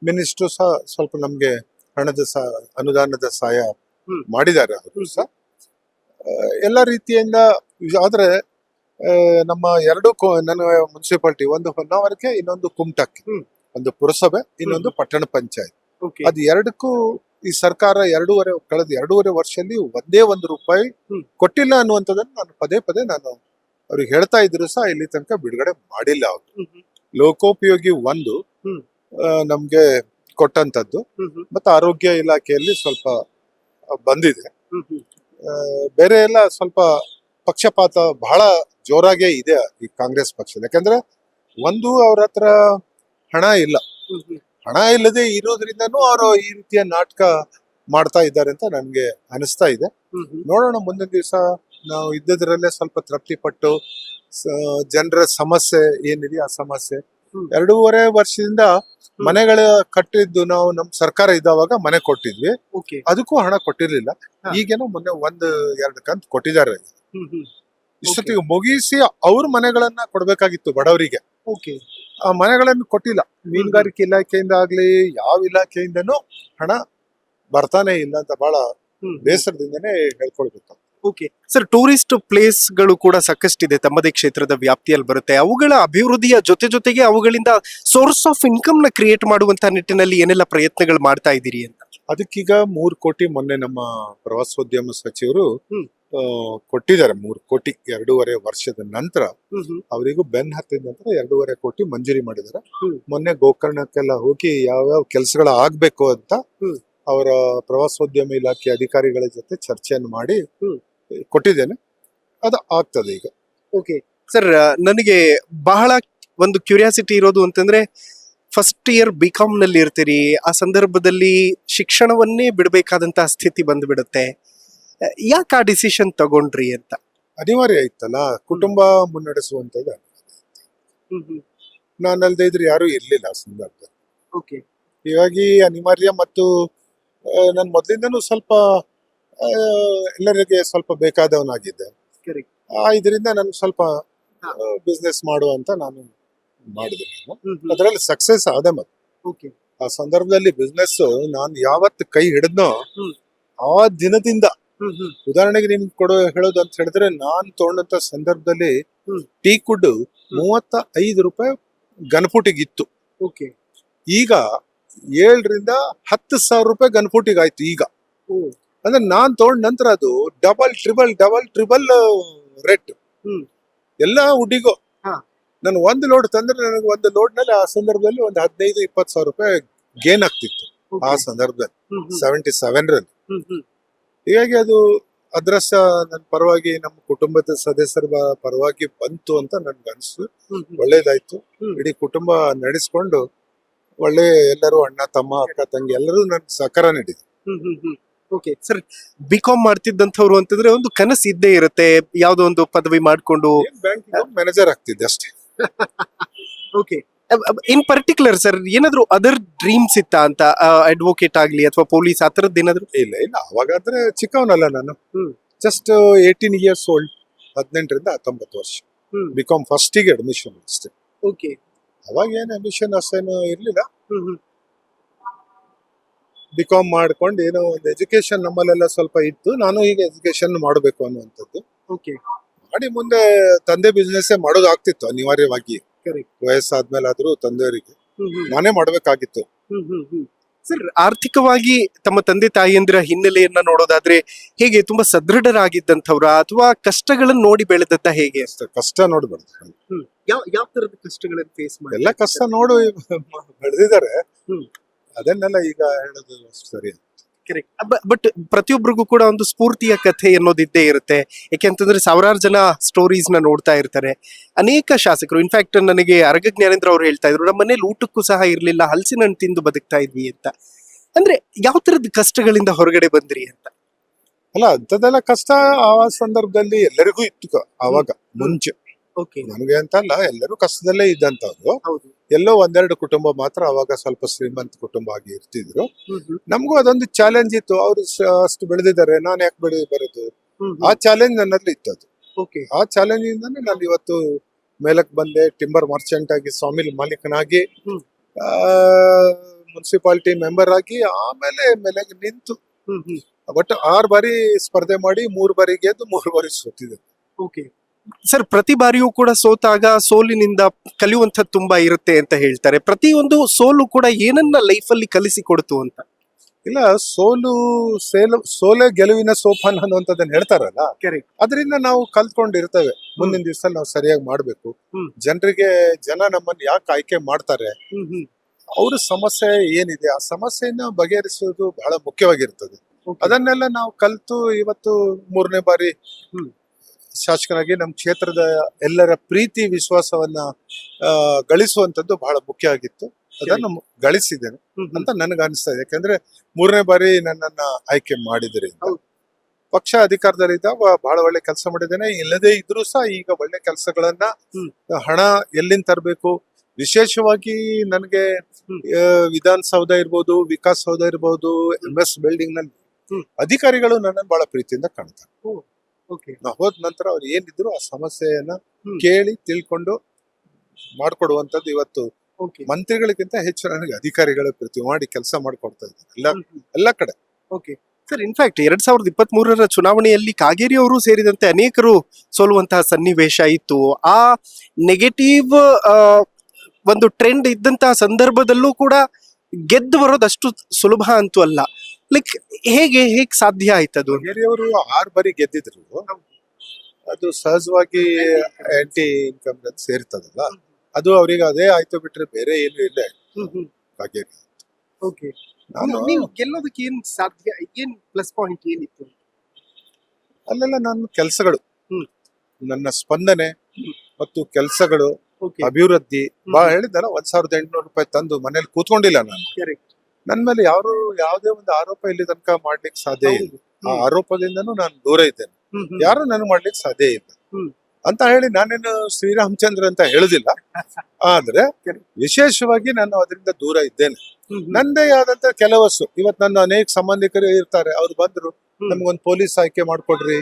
ಮಿನಿಸ್ಟ್ರು ಸಹ ಸ್ವಲ್ಪ ನಮ್ಗೆ ಹಣದ ಅನುದಾನದ ಸಹಾಯ ಮಾಡಿದ್ದಾರೆ ಅವರು ಸಹ ಎಲ್ಲ ರೀತಿಯಿಂದ. ಆದ್ರೆ ನಮ್ಮ ಎರಡು ನನ್ನ ಮುನ್ಸಿಪಾಲಿಟಿ, ಒಂದು ಹೊನ್ನಾವರಕ್ಕೆ, ಇನ್ನೊಂದು ಕುಮಟಕ್ಕೆ, ಒಂದು ಪುರಸಭೆ, ಇನ್ನೊಂದು ಪಟ್ಟಣ ಪಂಚಾಯತ್. ಅದು ಎರಡಕ್ಕೂ ಈ ಸರ್ಕಾರ ಕಳೆದ 2.5 ವರ್ಷದಲ್ಲಿ ಒಂದೇ ₹1 ಕೊಟ್ಟಿಲ್ಲ ಅನ್ನುವಂಥದ್ದನ್ನು ನಾನು ಪದೇ ಪದೇ ಅವ್ರಿಗೆ ಹೇಳ್ತಾ ಇದ್ರು ಸಹ ಇಲ್ಲಿ ತನಕ ಬಿಡುಗಡೆ ಮಾಡಿಲ್ಲ ಅವರು. ಲೋಕೋಪಯೋಗಿ 1 ನಮ್ಗೆ ಕೊಟ್ಟಂತದ್ದು, ಮತ್ತೆ ಆರೋಗ್ಯ ಇಲಾಖೆಯಲ್ಲಿ ಸ್ವಲ್ಪ ಬಂದಿದೆ. ಬೇರೆ ಎಲ್ಲ ಸ್ವಲ್ಪ ಪಕ್ಷಪಾತ ಬಹಳ ಜೋರಾಗೇ ಇದೆ ಈ ಕಾಂಗ್ರೆಸ್ ಪಕ್ಷದ. ಯಾಕಂದ್ರೆ ಒಂದು ಅವ್ರ ಹತ್ರ ಹಣ ಇಲ್ಲದೆ ಇರೋದ್ರಿಂದನೂ ಅವರು ಈ ರೀತಿಯ ನಾಟಕ ಮಾಡ್ತಾ ಇದ್ದಾರೆ ಅಂತ ನನ್ಗೆ ಅನಿಸ್ತಾ ಇದೆ. ನೋಡೋಣ, ಮುಂದಿನ ದಿವಸ ನಾವು ಇದ್ದದ್ರಲ್ಲೇ ಸ್ವಲ್ಪ ತೃಪ್ತಿ ಪಟ್ಟು ಜನರ ಸಮಸ್ಯೆ ಏನಿದೆ ಆ ಸಮಸ್ಯೆ 2.5 ವರ್ಷದಿಂದ ಮನೆಗಳ ಕಟ್ಟಿದ್ದು ನಾವು ನಮ್ ಸರ್ಕಾರ ಇದ್ದಾವಾಗ ಮನೆ ಕೊಟ್ಟಿದ್ವಿ, ಅದಕ್ಕೂ ಹಣ ಕೊಟ್ಟಿರ್ಲಿಲ್ಲ. ಈಗೇನೋ ಮೊನ್ನೆ 1-2 ಕಂತು ಕೊಟ್ಟಿದ್ದಾರೆ. ಇಷ್ಟೊತ್ತಿಗೆ ಮುಗಿಸಿ ಅವ್ರ ಮನೆಗಳನ್ನ ಕೊಡ್ಬೇಕಾಗಿತ್ತು ಬಡವರಿಗೆ. ಆ ಮನೆಗಳನ್ನು ಕೊಟ್ಟಿಲ್ಲ. ಮೀನುಗಾರಿಕೆ ಇಲಾಖೆಯಿಂದ ಆಗ್ಲಿ ಯಾವ ಇಲಾಖೆಯಿಂದನೂ ಹಣ ಬರ್ತಾನೆ ಇಲ್ಲ ಅಂತ ಬಹಳ ಬೇಸರದಿಂದನೇ ಹೇಳ್ಕೊಳ್ಬೇಕು. ಸರ್, ಟೂರಿಸ್ಟ್ ಪ್ಲೇಸ್ ಗಳು ಕೂಡ ಸಾಕಷ್ಟಿದೆ, ತಮ್ಮದೇ ಕ್ಷೇತ್ರದ ವ್ಯಾಪ್ತಿಯಲ್ಲಿ ಬರುತ್ತೆ. ಅವುಗಳ ಅಭಿವೃದ್ಧಿಯ ಜೊತೆಗೆ ಅವುಗಳಿಂದ ಸೋರ್ಸ್ ಆಫ್ ಇನ್ಕಮ್ ನ ಕ್ರಿಯೇಟ್ ಮಾಡುವಂತ ನಿಟ್ಟಿನಲ್ಲಿ ಏನೆಲ್ಲ ಪ್ರಯತ್ನಗಳು ಮಾಡ್ತಾ ಇದ್ದೀರಿ ಅಂತ? ಅದಕ್ಕೀಗ 3 ಕೋಟಿ ಮೊನ್ನೆ ನಮ್ಮ ಪ್ರವಾಸೋದ್ಯಮ ಸಚಿವರು ಕೊಟ್ಟಿದ್ದಾರೆ. 3 ಕೋಟಿ 2.5 ವರ್ಷದ ನಂತರ ಅವರಿಗೂ ಬೆನ್ ಹತ್ತಿದ ನಂತರ 2.5 ಕೋಟಿ ಮಂಜೂರಿ ಮಾಡಿದ್ದಾರೆ. ಮೊನ್ನೆ ಗೋಕರ್ಣಕ್ಕೆಲ್ಲ ಹೋಗಿ ಯಾವ್ಯಾವ ಕೆಲಸಗಳು ಆಗ್ಬೇಕು ಅಂತ ಅವರ ಪ್ರವಾಸೋದ್ಯಮ ಇಲಾಖೆ ಅಧಿಕಾರಿಗಳ ಜೊತೆ ಚರ್ಚೆಯನ್ನು ಮಾಡಿ ಕೊಟ್ಟಿದ್ದೇನೆ. ಅದು ಆಗ್ತದೆ ಈಗ. ಸರ್, ನನಗೆ ಬಹಳ ಒಂದು ಕ್ಯೂರಿಯಾಸಿಟಿ ಇರೋದು ಅಂತಂದ್ರೆ, ಫಸ್ಟ್ ಇಯರ್ BCom ನಲ್ಲಿ ಇರ್ತೀರಿ, ಆ ಸಂದರ್ಭದಲ್ಲಿ ಶಿಕ್ಷಣವನ್ನೇ ಬಿಡಬೇಕಾದಂತಹ ಸ್ಥಿತಿ ಬಂದ್ಬಿಡುತ್ತೆ. ಯಾಕೆ ಆ ಡಿಸಿಷನ್ ತಗೊಂಡ್ರಿ ಅಂತ? ಅನಿವಾರ್ಯ ಇತ್ತಲ್ಲ, ಕುಟುಂಬ ಮುನ್ನಡೆಸುವಂತದ್ದು. ನಾನಲ್ದೇ ಇದ್ರೆ ಯಾರು ಇರ್ಲಿಲ್ಲ ಆ ಸಂದರ್ಭದಲ್ಲಿ. ಹೀಗಾಗಿ ಅನಿವಾರ್ಯ. ಮತ್ತು ನಾನು ಮೊದಲಿಂದನೂ ಸ್ವಲ್ಪ ಎಲ್ಲರಿಗೆ ಸ್ವಲ್ಪ ಬೇಕಾದವನಾಗಿದ್ದೆ. ಇದರಿಂದ ನನ್ಗೆ ಸ್ವಲ್ಪ ಬಿಸ್ನೆಸ್ ಮಾಡುವಂತ ನಾನು ಮಾಡಿದೆ. ಅದರಲ್ಲಿ ಸಕ್ಸಸ್ ಆದ. ಮತ್ತೆ ಆ ಸಂದರ್ಭದಲ್ಲಿ ಬಿಸ್ನೆಸ್ ನಾನು ಯಾವತ್ತು ಕೈ ಹಿಡಿದ್ನೋ ಆ ದಿನದಿಂದ, ಉದಾಹರಣೆಗೆ ನಿಮ್ಗೆ ಹೇಳೋದು ಅಂತ ಹೇಳಿದ್ರೆ, ನಾನ್ ತಗೊಂಡಂತ ಸಂದರ್ಭದಲ್ಲಿ ಟೀ ಕುಡ್ ₹35 ಗನ್ಫುಟಿಗಿತ್ತು. ಈಗ 7,000 to 10,000 ಗನ್ಫುಟಿಗೆ ಆಯ್ತು ಈಗ. ಅಂದ್ರೆ ನಾನ್ ತಗೊಂಡ ನಂತರ ಅದು ಡಬಲ್ ಟ್ರಿಬಲ್ ರೇಟ್ ಎಲ್ಲ ಉಡ್ಡಿಗೂ. ನಾನು 1 ಲೋಡ್ ತಂದ್ರೆ ನನಗೆ 1 ಲೋಡ್ ನಲ್ಲಿ ಆ ಸಂದರ್ಭದಲ್ಲಿ ಒಂದು 15,000-20,000 ಗೇನ್ ಆಗ್ತಿತ್ತು ಆ ಸಂದರ್ಭದಲ್ಲಿ 77ರಲ್ಲಿ. ಹೀಗಾಗಿ ಅದು ಅದೃಷ್ಟ ನನ್ನ ಪರವಾಗಿ, ನಮ್ಮ ಕುಟುಂಬದ ಸದಸ್ಯರ ಪರವಾಗಿ ಬಂತು ಅಂತ ನನ್ಗೆ ಅನಿಸ್ತು. ಒಳ್ಳೇದಾಯ್ತು. ಇಡೀ ಕುಟುಂಬ ನಡೆಸ್ಕೊಂಡು ಒಳ್ಳೆ ಎಲ್ಲರೂ ಅಣ್ಣ ತಮ್ಮ ಅಕ್ಕ ತಂಗಿ ಎಲ್ಲರೂ ನನ್ ಸಹಕಾರ ನೀಡಿದ್ರು. ಸರ್, BCom ಮಾಡ್ತಿದ್ದಂಥವ್ರು ಅಂತಂದ್ರೆ ಒಂದು ಕನಸು ಇದ್ದೇ ಇರುತ್ತೆ, ಯಾವ್ದೋ ಒಂದು ಪದವಿ ಮಾಡ್ಕೊಂಡು ಬ್ಯಾಂಕ್ ಮ್ಯಾನೇಜರ್ ಆಗ್ತಿದ್ದೆ ಅಷ್ಟೇ. ಇನ್ ಪರ್ಟಿಕ್ಯುಲರ್ ಸರ್, ಏನಾದ್ರು ಅದರ್ ಡ್ರೀಮ್ಸ್ ಇತ್ತಾ ಅಂತ? ಅಡ್ವೊಕೇಟ್ ಆಗ್ಲಿ ಅಥವಾ ಪೊಲೀಸ್, ಆ ತರದ್ದು ಏನಾದ್ರು? ಇಲ್ಲ, ಅವಾಗಾದ್ರೆ ಚಿಕ್ಕವನಲ್ಲ ನಾನು. ಜಸ್ಟ್ 18 years old, 18 ರಿಂದ 19 ವರ್ಷ. BCom ಫಸ್ಟಿಗೆ ಅಡ್ಮಿಷನ್ ಅಷ್ಟೇ. ಅವಾಗ ಏನು ಅಡ್ಮಿಷನ್ ಅಷ್ಟೇನು ಇರ್ಲಿಲ್ಲ. BCom ಮಾಡ್ಕೊಂಡು ಏನೋ ಒಂದು ಎಜುಕೇಶನ್ ನಮ್ಮಲ್ಲೆಲ್ಲ ಸ್ವಲ್ಪ ಇತ್ತು. ನಾನು ಈಗ ಎಜುಕೇಶನ್ ಮಾಡಬೇಕು ಅನ್ನುವಂಥದ್ದು ಮಾಡಿ ಮುಂದೆ ತಂದೆ ಬಿಸ್ನೆಸ್ ಮಾಡೋದಾಗ್ತಿತ್ತು ಅನಿವಾರ್ಯವಾಗಿ. ವಯಸ್ಸಾದ್ಮೇಲೆ ಆದ್ರೂ ತಂದೆಯವರಿಗೆ ನಾನೇ ಮಾಡ್ಬೇಕಾಗಿತ್ತು. ಸರ್, ಆರ್ಥಿಕವಾಗಿ ತಮ್ಮ ತಂದೆ ತಾಯಿಯಂದಿರ ಹಿನ್ನೆಲೆಯನ್ನ ನೋಡೋದಾದ್ರೆ ಹೇಗೆ? ತುಂಬಾ ಸದೃಢರಾಗಿದ್ದಂಥವ್ರ ಅಥವಾ ಕಷ್ಟಗಳನ್ನ ನೋಡಿ ಬೆಳೆದದ್ದ ಹೇಗೆ? ಕಷ್ಟ ನೋಡಿ ಬೆಳೆದ. ಯಾವ ತರದ ಕಷ್ಟಗಳನ್ನ ಫೇಸ್ ಮಾಡಿ? ಎಲ್ಲ ಕಷ್ಟ ನೋಡು ಬೆಳೆದಿದ್ದಾರೆ. ಅದನ್ನೆಲ್ಲ ಈಗ ಹೇಳೋದು ಸರಿ. ಬಟ್ ಪ್ರತಿಯೊಬ್ಬರಿಗೂ ಕೂಡ ಒಂದು ಸ್ಫೂರ್ತಿಯ ಕಥೆ ಅನ್ನೋದಿದ್ದೇ ಇರುತ್ತೆ. ಯಾಕೆಂತಂದ್ರೆ ಸಾವಿರಾರು ಜನ ಸ್ಟೋರೀಸ್ ನ ನೋಡ್ತಾ ಇರ್ತಾರೆ. ಅನೇಕ ಶಾಸಕರು, ಇನ್ಫ್ಯಾಕ್ಟ್ ನನಗೆ ಅರಗ ಜ್ಞಾನೇಂದ್ರ ಅವ್ರು ಹೇಳ್ತಾ ಇದ್ರು, ನಮ್ಮ ಮನೇಲಿ ಊಟಕ್ಕೂ ಸಹ ಇರ್ಲಿಲ್ಲ, ಹಲಸಿನ ಹಣ್ಣು ತಿಂದು ಬದುಕ್ತಾ ಇದ್ವಿ ಅಂತ. ಅಂದ್ರೆ ಯಾವ ತರದ ಕಷ್ಟಗಳಿಂದ ಹೊರಗಡೆ ಬಂದ್ರಿ ಅಂತ? ಅಲ್ಲ, ಅಂಥದ್ದೆಲ್ಲ ಕಷ್ಟ ಆ ಸಂದರ್ಭದಲ್ಲಿ ಎಲ್ಲರಿಗೂ ಇತ್ತು ಆವಾಗ ಮುಂಚೆ. ನನಗೆ ಅಂತ ಅಲ್ಲ, ಎಲ್ಲರೂ ಕಷ್ಟದಲ್ಲೇ ಇದ್ದಂತವ್ರು. ಎಲ್ಲೋ 1-2 ಕುಟುಂಬ ಮಾತ್ರ ಅವಾಗ ಸ್ವಲ್ಪ ಶ್ರೀಮಂತ ಕುಟುಂಬ ಆಗಿ ಇರ್ತಿದ್ರು. ನಮಗೂ ಅದೊಂದು ಚಾಲೆಂಜ್ ಇತ್ತು. ಅವ್ರು ಅಷ್ಟು ಬೆಳೆದಿದ್ದಾರೆ, ನಾನು ಯಾಕೆ ಬರೋದು? ಆ ಚಾಲೆಂಜ್ ನನ್ನಲ್ಲಿ ಇತ್ತದು. ಆ ಚಾಲೆಂಜ್ ಇಂದಾನೆ ನಾನು ಇವತ್ತು ಮೇಲಕ್ ಬಂದೆ. ಟಿಂಬರ್ ಮರ್ಚೆಂಟ್ ಆಗಿ, ಸ್ವಾಮಿಲ್ ಮಾಲೀಕನಾಗಿ, ಮುನ್ಸಿಪಾಲಿಟಿ ಮೆಂಬರ್ ಆಗಿ, ಆಮೇಲೆ ಮೇಲೆ ನಿಂತು ಬಟ್ 6 ಬಾರಿ ಸ್ಪರ್ಧೆ ಮಾಡಿ 3 ಬಾರಿ ಗೆದ್ದು 3 ಬಾರಿ ಸೋತಿದೆ. ಸರ್ ಪ್ರತಿ ಬಾರಿಯೂ ಕೂಡ ಸೋತಾಗ ಸೋಲಿನಿಂದ ಕಲಿಯುವಂಥದ್ದು ತುಂಬಾ ಇರುತ್ತೆ ಅಂತ ಹೇಳ್ತಾರೆ. ಪ್ರತಿಯೊಂದು ಸೋಲು ಕೂಡ ಏನನ್ನ ಲೈಫಲ್ಲಿ ಕಲಿಸಿ ಕೊಡ್ತು ಅಂತ. ಇಲ್ಲ, ಸೋಲೆ ಗೆಲುವಿನ ಸೋಪಾನ ಅನ್ನುವಂಥದ್ದನ್ನ ಹೇಳ್ತಾರಲ್ಲ, Correct. ಅದರಿಂದ ನಾವು ಕಲ್ತ್ಕೊಂಡಿರ್ತೇವೆ. ಮುಂದಿನ ದಿವಸ ನಾವು ಸರಿಯಾಗಿ ಮಾಡ್ಬೇಕು. ಜನ ನಮ್ಮನ್ನ ಯಾಕೆ ಆಯ್ಕೆ ಮಾಡ್ತಾರೆ, ಅವ್ರ ಸಮಸ್ಯೆ ಏನಿದೆ, ಆ ಸಮಸ್ಯೆಯನ್ನ ಬಗೆಹರಿಸುವುದು ಬಹಳ ಮುಖ್ಯವಾಗಿರ್ತದೆ. ಅದನ್ನೆಲ್ಲ ನಾವು ಕಲ್ತು ಇವತ್ತು 3ನೇ ಬಾರಿ ಶಾಸಕನಾಗಿ ನಮ್ಮ ಕ್ಷೇತ್ರದ ಎಲ್ಲರ ಪ್ರೀತಿ ವಿಶ್ವಾಸವನ್ನ ಗಳಿಸುವಂತದ್ದು ಬಹಳ ಮುಖ್ಯ ಆಗಿತ್ತು. ಅದನ್ನು ಗಳಿಸಿದ್ದೇನೆ ಅಂತ ನನಗೆ ಅನಿಸ್ತಾ ಇದೆ. ಯಾಕಂದ್ರೆ 3ನೇ ಬಾರಿ ನನ್ನನ್ನ ಆಯ್ಕೆ ಮಾಡಿದ್ರಿಂದ ಪಕ್ಷ ಅಧಿಕಾರದಲ್ಲಿದ್ದಾಗ ಬಹಳ ಒಳ್ಳೆ ಕೆಲಸ ಮಾಡಿದ್ದೇನೆ. ಇಲ್ಲದೇ ಇದ್ರೂ ಸಹ ಈಗ ಒಳ್ಳೆ ಕೆಲಸಗಳನ್ನ, ಹಣ ಎಲ್ಲಿಂದ ತರಬೇಕು, ವಿಶೇಷವಾಗಿ ನನಗೆ ವಿಧಾನಸೌಧ ಇರ್ಬೋದು, ವಿಕಾಸ್ ಸೌಧ ಇರ್ಬೋದು, MS ಬಿಲ್ಡಿಂಗ್ ನಲ್ಲಿ ಅಧಿಕಾರಿಗಳು ನನ್ನನ್ನು ಬಹಳ ಪ್ರೀತಿಯಿಂದ ಕಾಣ್ತಾರೆ. ನಾ ಹೋದ ನಂತರ ಅವ್ರು ಏನಿದ್ರು ಆ ಸಮಸ್ಯೆಯನ್ನ ಕೇಳಿ ತಿಳ್ಕೊಂಡು ಮಾಡ್ಕೊಡುವಂತದ್ದು ಇವತ್ತು ಮಂತ್ರಿಗಳಿಗಿಂತ ಹೆಚ್ಚು ನನಗೆ ಅಧಿಕಾರಿಗಳ ಪ್ರೀತಿ ಮಾಡಿ ಕೆಲಸ ಮಾಡ್ಕೊಡ್ತಾ ಇದ್ದಾರೆ ಎಲ್ಲ ಕಡೆ. ಸರ್ ಇನ್ಫ್ಯಾಕ್ಟ್ 2023 ಚುನಾವಣೆಯಲ್ಲಿ ಕಾಗೇರಿ ಅವರು ಸೇರಿದಂತೆ ಅನೇಕರು ಸೋಲುವಂತಹ ಸನ್ನಿವೇಶ ಇತ್ತು. ಆ ನೆಗೆಟಿವ್ ಒಂದು ಟ್ರೆಂಡ್ ಇದ್ದಂತಹ ಸಂದರ್ಭದಲ್ಲೂ ಕೂಡ ಗೆದ್ದು ಬರೋದಷ್ಟು ಸುಲಭ ಅಂತೂ ಅಲ್ಲ. ಲೈಕ್ ಹೇಗೆ ಸಾಧ್ಯ ಆಯ್ತದು? ಅವರು 6 ಬಾರಿ ಗೆದ್ದಿದ್ರು. ಅದು ಸಹಜವಾಗಿ ಆಂಟಿ ಇನ್ಕಮ್ ಸೇರ್ತದಲ್ಲ, ಅದು ಅವ್ರಿಗೆ ಅದೇ ಆಯ್ತು ಬಿಟ್ರೆ ಬೇರೆ ಏನು ಇಲ್ಲ. ಕಾಗೇರಿ ನೀವು ಗೆಲ್ಲೋದಕ್ಕೆ ಏನ್ ಸಾಧ್ಯ, ಏನ್ ಪ್ಲಸ್ ಪಾಯಿಂಟ್ ಏನಿತ್ತು? ಅಲ್ಲೆಲ್ಲ ನನ್ನ ಕೆಲಸಗಳು, ನನ್ನ ಸ್ಪಂದನೆ ಮತ್ತು ಕೆಲಸಗಳು, ಅಭಿವೃದ್ಧಿ. ಬಹಳ ಹೇಳಿದ್ದಲ್ಲ, 1,800 ರೂಪಾಯಿ ತಂದು ಮನೇಲಿ ಕೂತ್ಕೊಂಡಿಲ್ಲ ನಾನು. ನನ್ ಮೇಲೆ ಯಾವುದೇ ಒಂದು ಆರೋಪ ಇಲ್ಲಿ ತನಕ ಮಾಡ್ಲಿಕ್ಕೆ ಸಾಧ್ಯ ಇಲ್ಲ. ಆ ಆರೋಪದಿಂದನೂ ನಾನು ದೂರ ಇದ್ದೇನೆ. ಯಾರು ನನಗೆ ಮಾಡ್ಲಿಕ್ಕೆ ಸಾಧ್ಯ ಇಲ್ಲ ಅಂತ ಹೇಳಿ ನಾನೇನು ಶ್ರೀರಾಮಚಂದ್ರ ಅಂತ ಹೇಳುದಿಲ್ಲ. ಆದ್ರೆ ವಿಶೇಷವಾಗಿ ನಾನು ಅದರಿಂದ ದೂರ ಇದ್ದೇನೆ. ನಂದೇ ಆದಂತ ಕೆಲವಷ್ಟು ಇವತ್ತು ನನ್ನ ಅನೇಕ ಸಂಬಂಧಿಕರು ಇರ್ತಾರೆ. ಅವ್ರು ಬಂದ್ರು, ನಮ್ಗೊಂದು ಪೊಲೀಸ್ ಆಯ್ಕೆ ಮಾಡ್ಕೊಡ್ರಿ,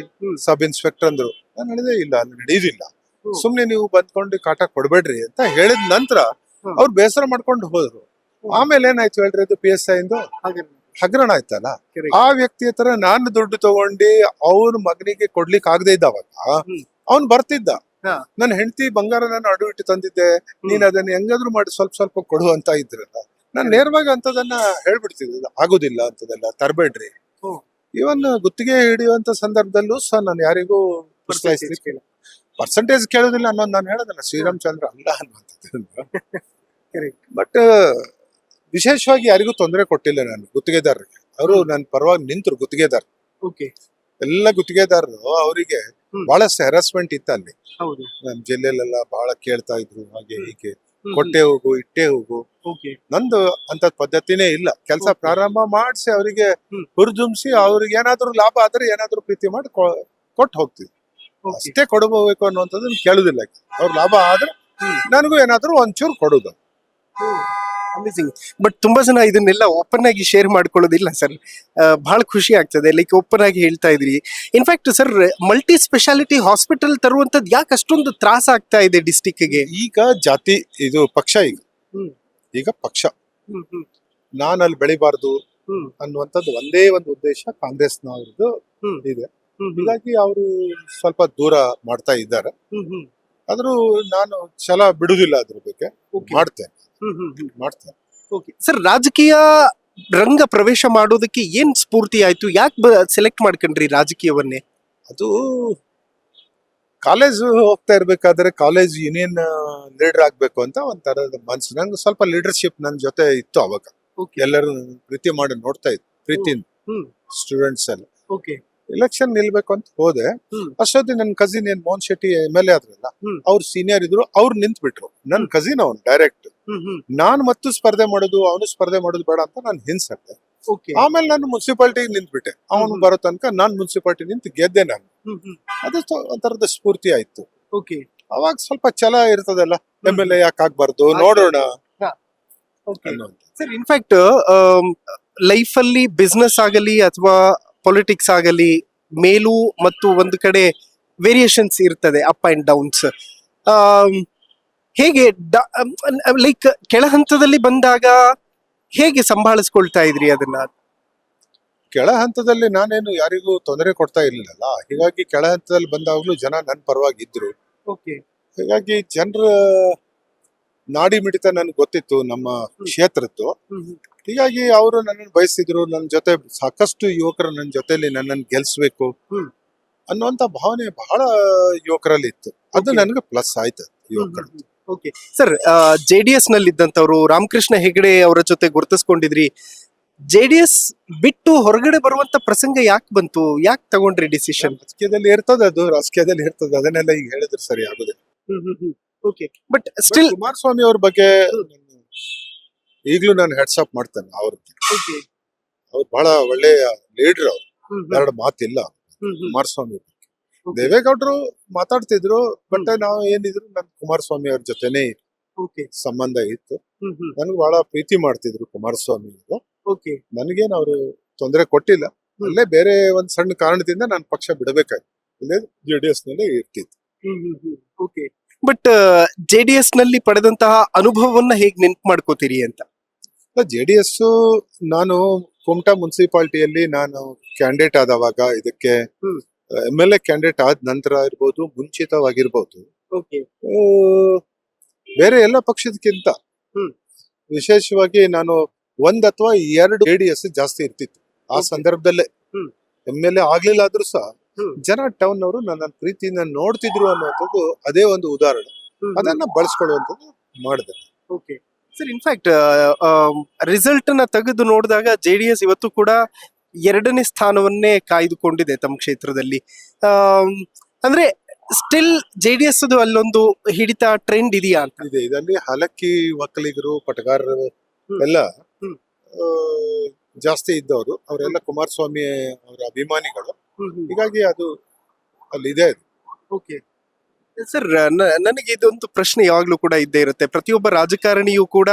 ಸಬ್ ಇನ್ಸ್ಪೆಕ್ಟರ್ ಅಂದ್ರು. ನಾನು ಹೇಳಿದೆ ಇಲ್ಲ, ನಡೆಯುದಿಲ್ಲ, ಸುಮ್ನೆ ನೀವು ಬಂದ್ಕೊಂಡು ಕಾಟ ಕೊಡ್ಬೇಡ್ರಿ ಅಂತ ಹೇಳಿದ ನಂತರ ಅವ್ರು ಬೇಸರ ಮಾಡ್ಕೊಂಡು ಹೋದ್ರು. ಆಮೇಲೆ ಏನಾಯ್ತು ಹೇಳ್ರಿ, ಅದು PSI ಇಂದು ಹಗರಣ ಆಯ್ತಲ್ಲ. ಆ ವ್ಯಕ್ತಿ ಹತ್ರ ನಾನು ದುಡ್ಡು ತಗೊಂಡು ಅವ್ರ ಮಗನಿಗೆ ಕೊಡ್ಲಿಕ್ಕೆ ಆಗದೆ ಇದ್ದವಾಗ ಅವ್ನ್ ಬರ್ತಿದ್ದ, ನನ್ನ ಹೆಂಡತಿ ಬಂಗಾರ ನಾನು ಅಡು ಇಟ್ಟು ತಂದಿದ್ದೆ, ನೀನ್ ಅದನ್ನ ಹೆಂಗಾದ್ರು ಮಾಡಿ ಸ್ವಲ್ಪ ಸ್ವಲ್ಪ ಕೊಡು ಅಂತ ಇದ್ರಲ್ಲ. ನಾನ್ ನೇರವಾಗಿ ಅಂತದನ್ನ ಹೇಳ್ಬಿಡ್ತಿದ್ದೆ, ಆಗುದಿಲ್ಲ ಅಂತದೆಲ್ಲ ತರಬೇಡ್ರಿ. ಇವನ್ ಗುತ್ತಿಗೆ ಹಿಡಿಯುವಂತ ಸಂದರ್ಭದಲ್ಲೂ ಸಹ ನಾನು ಯಾರಿಗೂ ಪರ್ಸೆಂಟೇಜ್ ಕೇಳೋದಿಲ್ಲ ಅನ್ನೋದು ನಾನು ಹೇಳೋದಲ್ಲ, ಶ್ರೀರಾಮಚಂದ್ರ ಅಲ್ಲ ಅನ್ನುವಂಥದ್ದು. ಬಟ್ ವಿಶೇಷವಾಗಿ ಯಾರಿಗೂ ತೊಂದರೆ ಕೊಟ್ಟಿಲ್ಲ ನಾನು ಗುತ್ತಿಗೆದಾರರಿಗೆ. ಅವರು ನನ್ನ ಪರವಾಗಿ ನಿಂತರು ಗುತ್ತಿಗೆದಾರ. ಎಲ್ಲ ಗುತ್ತಿಗೆದಾರರು ಅವರಿಗೆ ಬಹಳಷ್ಟು ಹೆರಾಸ್ಮೆಂಟ್ ಇತ್ತು ಅಲ್ಲಿ. ನಮ್ ಜಿಲ್ಲೆಲೆಲ್ಲ ಬಹಳ ಕೇಳ್ತಾ ಇದ್ರು, ಹಾಗೆ ಹೀಗೆ ಕೊಟ್ಟೆ ಹೋಗು ಇಟ್ಟೆ ಹೋಗು. ನಂದು ಅಂತ ಪದ್ಧತಿನೇ ಇಲ್ಲ. ಕೆಲಸ ಪ್ರಾರಂಭ ಮಾಡಿಸಿ ಅವರಿಗೆ ಹುರಿದುಂಬಿಸಿ ಅವ್ರಿಗೆ ಏನಾದ್ರು ಲಾಭ ಆದ್ರೆ ಏನಾದ್ರು ಪ್ರೀತಿ ಮಾಡಿ ಕೊಟ್ಟು ಹೋಗ್ತೀವಿ. ಅಷ್ಟೇ ಕೊಡಬೇಕು ಅನ್ನುವಂಥದ್ದು ಕೇಳುದಿಲ್ಲ. ಅವ್ರ ಲಾಭ ಆದ್ರೆ ನನಗೂ ಏನಾದ್ರು ಒಂಚೂರು ಕೊಡುದು. ಅಮೇಸಿಂಗ್. ಬಟ್ ತುಂಬಾ ಜನ ಇದನ್ನೆಲ್ಲ ಓಪನ್ ಆಗಿ ಶೇರ್ ಮಾಡ್ಕೊಳ್ಳೋದಿಲ್ಲ ಸರ್. ಬಹಳ ಖುಷಿ ಆಗ್ತದೆ, ಲೈಕ್ ಓಪನ್ ಆಗಿ ಹೇಳ್ತಾ ಇದ್ರಿ. In fact sir, multi specialty hospital ತರುವಂತದ್ದು ಯಾಕೆ ಅಷ್ಟೊಂದು ತ್ರಾಸ ಆಗ್ತಾ ಇದೆ ಡಿಸ್ಟಿಕ್ಗೆ? ಈಗ ಜಾತಿ ಇದು ಪಕ್ಷ, ಈಗ ಪಕ್ಷ ನಾನು ಅಲ್ಲಿ ಬೆಳಿಬಾರ್ದು ಅನ್ನುವಂಥದ್ದು ಒಂದೇ ಒಂದು ಉದ್ದೇಶ ಕಾಂಗ್ರೆಸ್ನವ್ರದ್ದು ಇದೆ. ಹೀಗಾಗಿ ಅವರು ಸ್ವಲ್ಪ ದೂರ ಮಾಡ್ತಾ ಇದ್ದಾರೆ. ಆದ್ರೂ ನಾನು ಛಲ ಬಿಡುದಿಲ್ಲ, ಅದ್ರ ಬಗ್ಗೆ ಮಾಡ್ತೇನೆ. ಸರ್, ರಾಜಕೀಯ ರಂಗ ಪ್ರವೇಶ ಮಾಡೋದಕ್ಕೆ ಏನ್ ಸ್ಫೂರ್ತಿ ಆಯ್ತು? ಯಾಕೆ ಸೆಲೆಕ್ಟ್ ಮಾಡ್ಕೊಂಡ್ರಿ ರಾಜಕೀಯವನ್ನೇ? ಅದು ಕಾಲೇಜ್ ಹೋಗ್ತಾ ಇರ್ಬೇಕಾದ್ರೆ ಕಾಲೇಜ್ ಯೂನಿಯನ್ ಲೀಡರ್ ಆಗ್ಬೇಕು ಅಂತ ಒಂಥರದ ಮನ್ಸು. ನಂಗೆ ಸ್ವಲ್ಪ ಲೀಡರ್ಶಿಪ್ ನನ್ ಜೊತೆ ಇತ್ತು ಅವಾಗ. ಎಲ್ಲರೂ ಪ್ರೀತಿ ಮಾಡಿ ನೋಡ್ತಾ ಇದ್ರು, ಪ್ರೀತಿಯಿಂದ ಸ್ಟೂಡೆಂಟ್ಸ್ ಎಲ್ಲ. ಎಲೆಕ್ಷನ್ ನಿಲ್ಬೇಕು ಅಂತ ಹೋದೆ. ಅಷ್ಟೊತ್ತಿಗೆ ನನ್ನ ಕಸಿನ್ ಮೋಹನ್ ಶೆಟ್ಟಿ MLA ಆದ್ರಲ್ಲ, ಅವ್ರು ಸೀನಿಯರ್ ಇದ್ರು, ಅವ್ರು ನಿಂತ್ ಬಿಟ್ರು. ನನ್ ಕಸಿನ್ ಅವ್ನು ಡೈರೆಕ್ಟ್. ನಾನ್ ಮತ್ತು ಸ್ಪರ್ಧೆ ಮಾಡೋದು, ಅವನು ಸ್ಪರ್ಧೆ ಮಾಡೋದು ಬೇಡ ಅಂತ ನಾನು ಹಿಂಸಟ್ಟೆ. ಆಮೇಲೆ ನಾನು ಮುನ್ಸಿಪಾಲಿಟಿ ನಿಂತ್ಬಿಟ್ಟೆ. ಅವನು ಬರೋ ತನಕ ನಾನ್ ಮುನ್ಸಿಪಾಲಿಟಿ ನಿಂತು ಗೆದ್ದೆ ನಾನು. ಅದು ಒಂಥರದ ಸ್ಫೂರ್ತಿ ಆಯ್ತು. ಅವಾಗ ಸ್ವಲ್ಪ ಛಲ ಇರ್ತದಲ್ಲ, MLA ಯಾಕೆ ಆಗ್ಬಾರ್ದು, ನೋಡೋಣ. ಸರ್, ಇನ್ಫ್ಯಾಕ್ಟ್ ಲೈಫ್ ಅಲ್ಲಿ ಬಿಸ್ನೆಸ್ ಆಗಲಿ ಅಥವಾ ಪೊಲಿಟಿಕ್ಸ್ ಆಗಲಿ, ಮೇಲೂ ಮತ್ತು ಒಂದು ಕಡೆ ವೇರಿಯೇಷನ್ಸ್ ಇರ್ತದೆ, ಅಪ್ ಅಂಡ್ ಡೌನ್ಸ್. ಹೇಗೆ ಲೈಕ್ ಕೆಳ ಹಂತದಲ್ಲಿ ಬಂದಾಗ ಹೇಗೆ ಸಂಭಾಳಿಸ್ಕೊಳ್ತಾ ಇದ್ರಿ ಅದನ್ನ? ಕೆಳ ಹಂತದಲ್ಲಿ ನಾನೇನು ಯಾರಿಗೂ ತೊಂದರೆ ಕೊಡ್ತಾ ಇರ್ಲಿಲ್ಲಲ್ಲ, ಹೀಗಾಗಿ ಕೆಳ ಹಂತದಲ್ಲಿ ಬಂದಾಗ್ಲೂ ಜನ ನನ್ನ ಪರವಾಗಿದ್ರು. ಓಕೆ. ಹೀಗಾಗಿ ಜನರ ನಾಡಿ ಮಿಡಿತ ನನ್ಗೆ ಗೊತ್ತಿತ್ತು ನಮ್ಮ ಕ್ಷೇತ್ರದ್ದು. ಹೀಗಾಗಿ ಅವರು ನನ್ನನ್ನು ಬಯಸಿದ್ರು. ನನ್ನ ಜೊತೆ ಸಾಕಷ್ಟು ಯುವಕರು ನನ್ನ ಜೊತೆಲಿ ನನ್ನನ್ನು ಗೆಲ್ಸ್ಬೇಕು ಅನ್ನುವಂತ ಭಾವನೆ ಬಹಳ ಯುವಕರಲ್ಲಿ ಇತ್ತು. ಅದು Okay. ನನಗೆ ಪ್ಲಸ್ ಆಯ್ತು ಯುವಕರು. ಓಕೆ ಸರ್, JDS ನಲ್ಲಿ ಇದ್ದಂತವ್ರು ರಾಮಕೃಷ್ಣ ಹೆಗಡೆ ಅವರ ಜೊತೆ ಗುರುತಿಸ್ಕೊಂಡಿದ್ರಿ. JDS ಬಿಟ್ಟು ಹೊರಗಡೆ ಬರುವಂತ ಪ್ರಸಂಗ ಯಾಕೆ ಬಂತು? ಯಾಕೆ ತಗೊಂಡ್ರಿ ಡಿಸಿಷನ್? ರಾಜಕೀಯದಲ್ಲಿ ಇರ್ತದೆ, ಅದು ರಾಜಕೀಯದಲ್ಲಿ ಇರ್ತದೆ, ಅದನ್ನೆಲ್ಲ ಈಗ ಹೇಳಿದ್ರೆ ಸರಿ ಆಗುದಿಲ್ಲ. ಓಕೆ, ಬಟ್ ಸ್ಟಿಲ್ ಕುಮಾರಸ್ವಾಮಿ ಅವ್ರ ಬಗ್ಗೆ ಈಗಲೂ ನಾನು ಹೆಡ್ಸ್ ಅಪ್ ಮಾಡ್ತೇನೆ. ಅವ್ರಿಗೆ ಅವ್ರು ಬಹಳ ಒಳ್ಳೆಯ ಲೀಡರ್. ಅವ್ರು ಎರಡು ಮಾತಿಲ್ಲ ಕುಮಾರಸ್ವಾಮಿ ಬಗ್ಗೆ. ದೇವೇಗೌಡರು ಮಾತಾಡ್ತಿದ್ರು, ಬಟ್ ನಾವು ಏನಿದ್ರು ನನ್ ಕುಮಾರಸ್ವಾಮಿ ಅವ್ರ ಜೊತೆನೆ ಸಂಬಂಧ ಇತ್ತು. ನನ್ಗೆ ಬಹಳ ಪ್ರೀತಿ ಮಾಡ್ತಿದ್ರು ಕುಮಾರಸ್ವಾಮಿ ಅವರು. ನನಗೇನು ಅವರು ತೊಂದರೆ ಕೊಟ್ಟಿಲ್ಲ. ಅಲ್ಲೇ ಬೇರೆ ಒಂದ್ ಸಣ್ಣ ಕಾರಣದಿಂದ ನಾನು ಪಕ್ಷ ಬಿಡಬೇಕಾಯ್ತು, ಇಲ್ಲೇ JDS ನಲ್ಲಿ ಇರ್ತಿತ್ತು. ಬಟ್ JDS ನಲ್ಲಿ ಪಡೆದಂತಹ ಅನುಭವವನ್ನ ಹೇಗ್ ನೆನ್ಪು ಮಾಡ್ಕೋತೀರಿ ಅಂತ? JDS ನಾನು ಕುಮಟಾ ಮುನ್ಸಿಪಾಲಿಟಿಯಲ್ಲಿ ನಾನು ಕ್ಯಾಂಡಿಡೇಟ್ ಆದವಾಗ, ಇದಕ್ಕೆ MLA ಕ್ಯಾಂಡಿಡೇಟ್ ಆದ ನಂತರ ಇರ್ಬೋದು, ಮುಂಚಿತವಾಗಿರ್ಬೋದು, ಬೇರೆ ಎಲ್ಲ ಪಕ್ಷದಕ್ಕಿಂತ ವಿಶೇಷವಾಗಿ ನಾನು ಒಂದ್ ಅಥವಾ ಎರಡು JDS ಜಾಸ್ತಿ ಇರ್ತಿತ್ತು ಆ ಸಂದರ್ಭದಲ್ಲೇ. MLA ಆಗ್ಲಿಲ್ಲ ಆದ್ರೂ ಸಹ ಜನ ಟೌನ್ ಅವರು ನನ್ನ ಪ್ರೀತಿಯಿಂದ ನೋಡ್ತಿದ್ರು ಅನ್ನುವಂಥದ್ದು ಅದೇ ಒಂದು ಉದಾಹರಣೆ. ಅದನ್ನ ಬಳಸ್ಕೊಳ್ಳುವಂಥದ್ದು ಮಾಡಿದೆ. ಸರ್, ಇನ್ಫ್ಯಾಕ್ಟ್ ರಿಸಲ್ಟ್ ನ ತೆಗೆದು ನೋಡಿದಾಗ JDS ಇವತ್ತು ಕೂಡ 2ನೇ ಸ್ಥಾನವನ್ನೇ ಕಾಯ್ದುಕೊಂಡಿದೆ ತಮ್ಮ ಕ್ಷೇತ್ರದಲ್ಲಿ. ಅಂದ್ರೆ ಸ್ಟಿಲ್ JDS ಅದು ಅಲ್ಲೊಂದು ಹಿಡಿತ ಟ್ರೆಂಡ್ ಇದೆಯಾ ಅಂತ ಇದೆ. ಇದರಲ್ಲಿ ಹಲಕ್ಕಿ ಒಕ್ಕಲಿಗರು, ಪಟಗಾರರು ಎಲ್ಲ ಜಾಸ್ತಿ ಇದ್ದವರು, ಅವರೆಲ್ಲ ಕುಮಾರಸ್ವಾಮಿ ಅವರ ಅಭಿಮಾನಿಗಳು. ಹೀಗಾಗಿ ಅದು ಅಲ್ಲಿದೆ. ಓಕೆ ಸರ್, ನನಗೆ ಇದೊಂದು ಪ್ರಶ್ನೆ ಯಾವಾಗ್ಲೂ ಕೂಡ ಇದ್ದೇ ಇರುತ್ತೆ. ಪ್ರತಿಯೊಬ್ಬ ರಾಜಕಾರಣಿಯೂ ಕೂಡ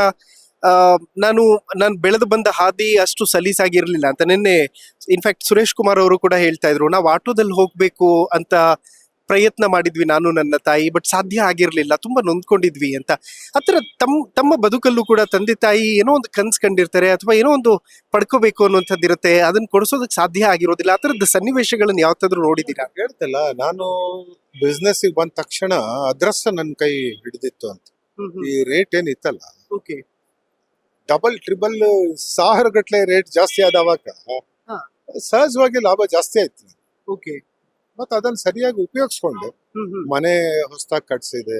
ನಾನು ಬೆಳೆದು ಬಂದ ಹಾದಿ ಅಷ್ಟು ಸಲೀಸಾಗಿರ್ಲಿಲ್ಲ ಅಂತ. ನಿನ್ನೆ ಇನ್ಫ್ಯಾಕ್ಟ್ ಸುರೇಶ್ ಕುಮಾರ್ ಅವರು ಕೂಡ ಹೇಳ್ತಾ ಇದ್ರು, ನಾವು ಆಟೋದಲ್ಲಿ ಹೋಗ್ಬೇಕು ಅಂತ ಪ್ರಯತ್ನ ಮಾಡಿದ್ವಿ ನಾನು ನನ್ನ ತಾಯಿ, ಬಟ್ ಸಾಧ್ಯ ಆಗಿರ್ಲಿಲ್ಲ, ತುಂಬಾ ನೊಂದ್ಕೊಂಡಿದ್ವಿ ಅಂತ. ಆತರ ತಮ್ಮ ಬದುಕಲ್ಲೂ ಕೂಡ ತಂದೆ ತಾಯಿ ಏನೋ ಒಂದು ಕನ್ಸ್ ಕಂಡಿರ್ತಾರೆ, ಅಥವಾ ಏನೋ ಒಂದು ಪಡ್ಕೋಬೇಕು ಅನ್ನುವಂಥದ್ದು ಇರುತ್ತೆ, ಅದನ್ನ ಕೊಡಿಸೋದಕ್ಕೆ ಸಾಧ್ಯ ಆಗಿರೋದಿಲ್ಲ. ಆ ತರದ ಸನ್ನಿವೇಶಗಳನ್ನ ಯಾವತ್ತಾದ್ರೂ ನೋಡಿದೀರಾ? ಹೇಳ್ತಲ್ಲ, ನಾನು ಬಿಸ್ನೆಸ್ ಬಂದ ತಕ್ಷಣ ಅದ್ರಷ್ಟ ನನ್ನ ಕೈ ಹಿಡಿದಿತ್ತು ಅಂತ. ಈ ರೇಟ್ ಏನಿತ್ತಲ್ಲ, ಡಬಲ್ ಟ್ರಿಬಲ್ ಸಾವಿರ ಗಟ್ಲೆ ರೇಟ್ ಜಾಸ್ತಿ ಆದವಾಗ ಸಹಜವಾಗಿ ಲಾಭ ಜಾಸ್ತಿ ಆಯ್ತು. ಮತ್ತೆ ಅದನ್ನ ಸರಿಯಾಗಿ ಉಪಯೋಗಿಸ್ಕೊಂಡೆ. ಮನೆ ಹೊಸದಾಗಿ ಕಟ್ಸಿದೆ,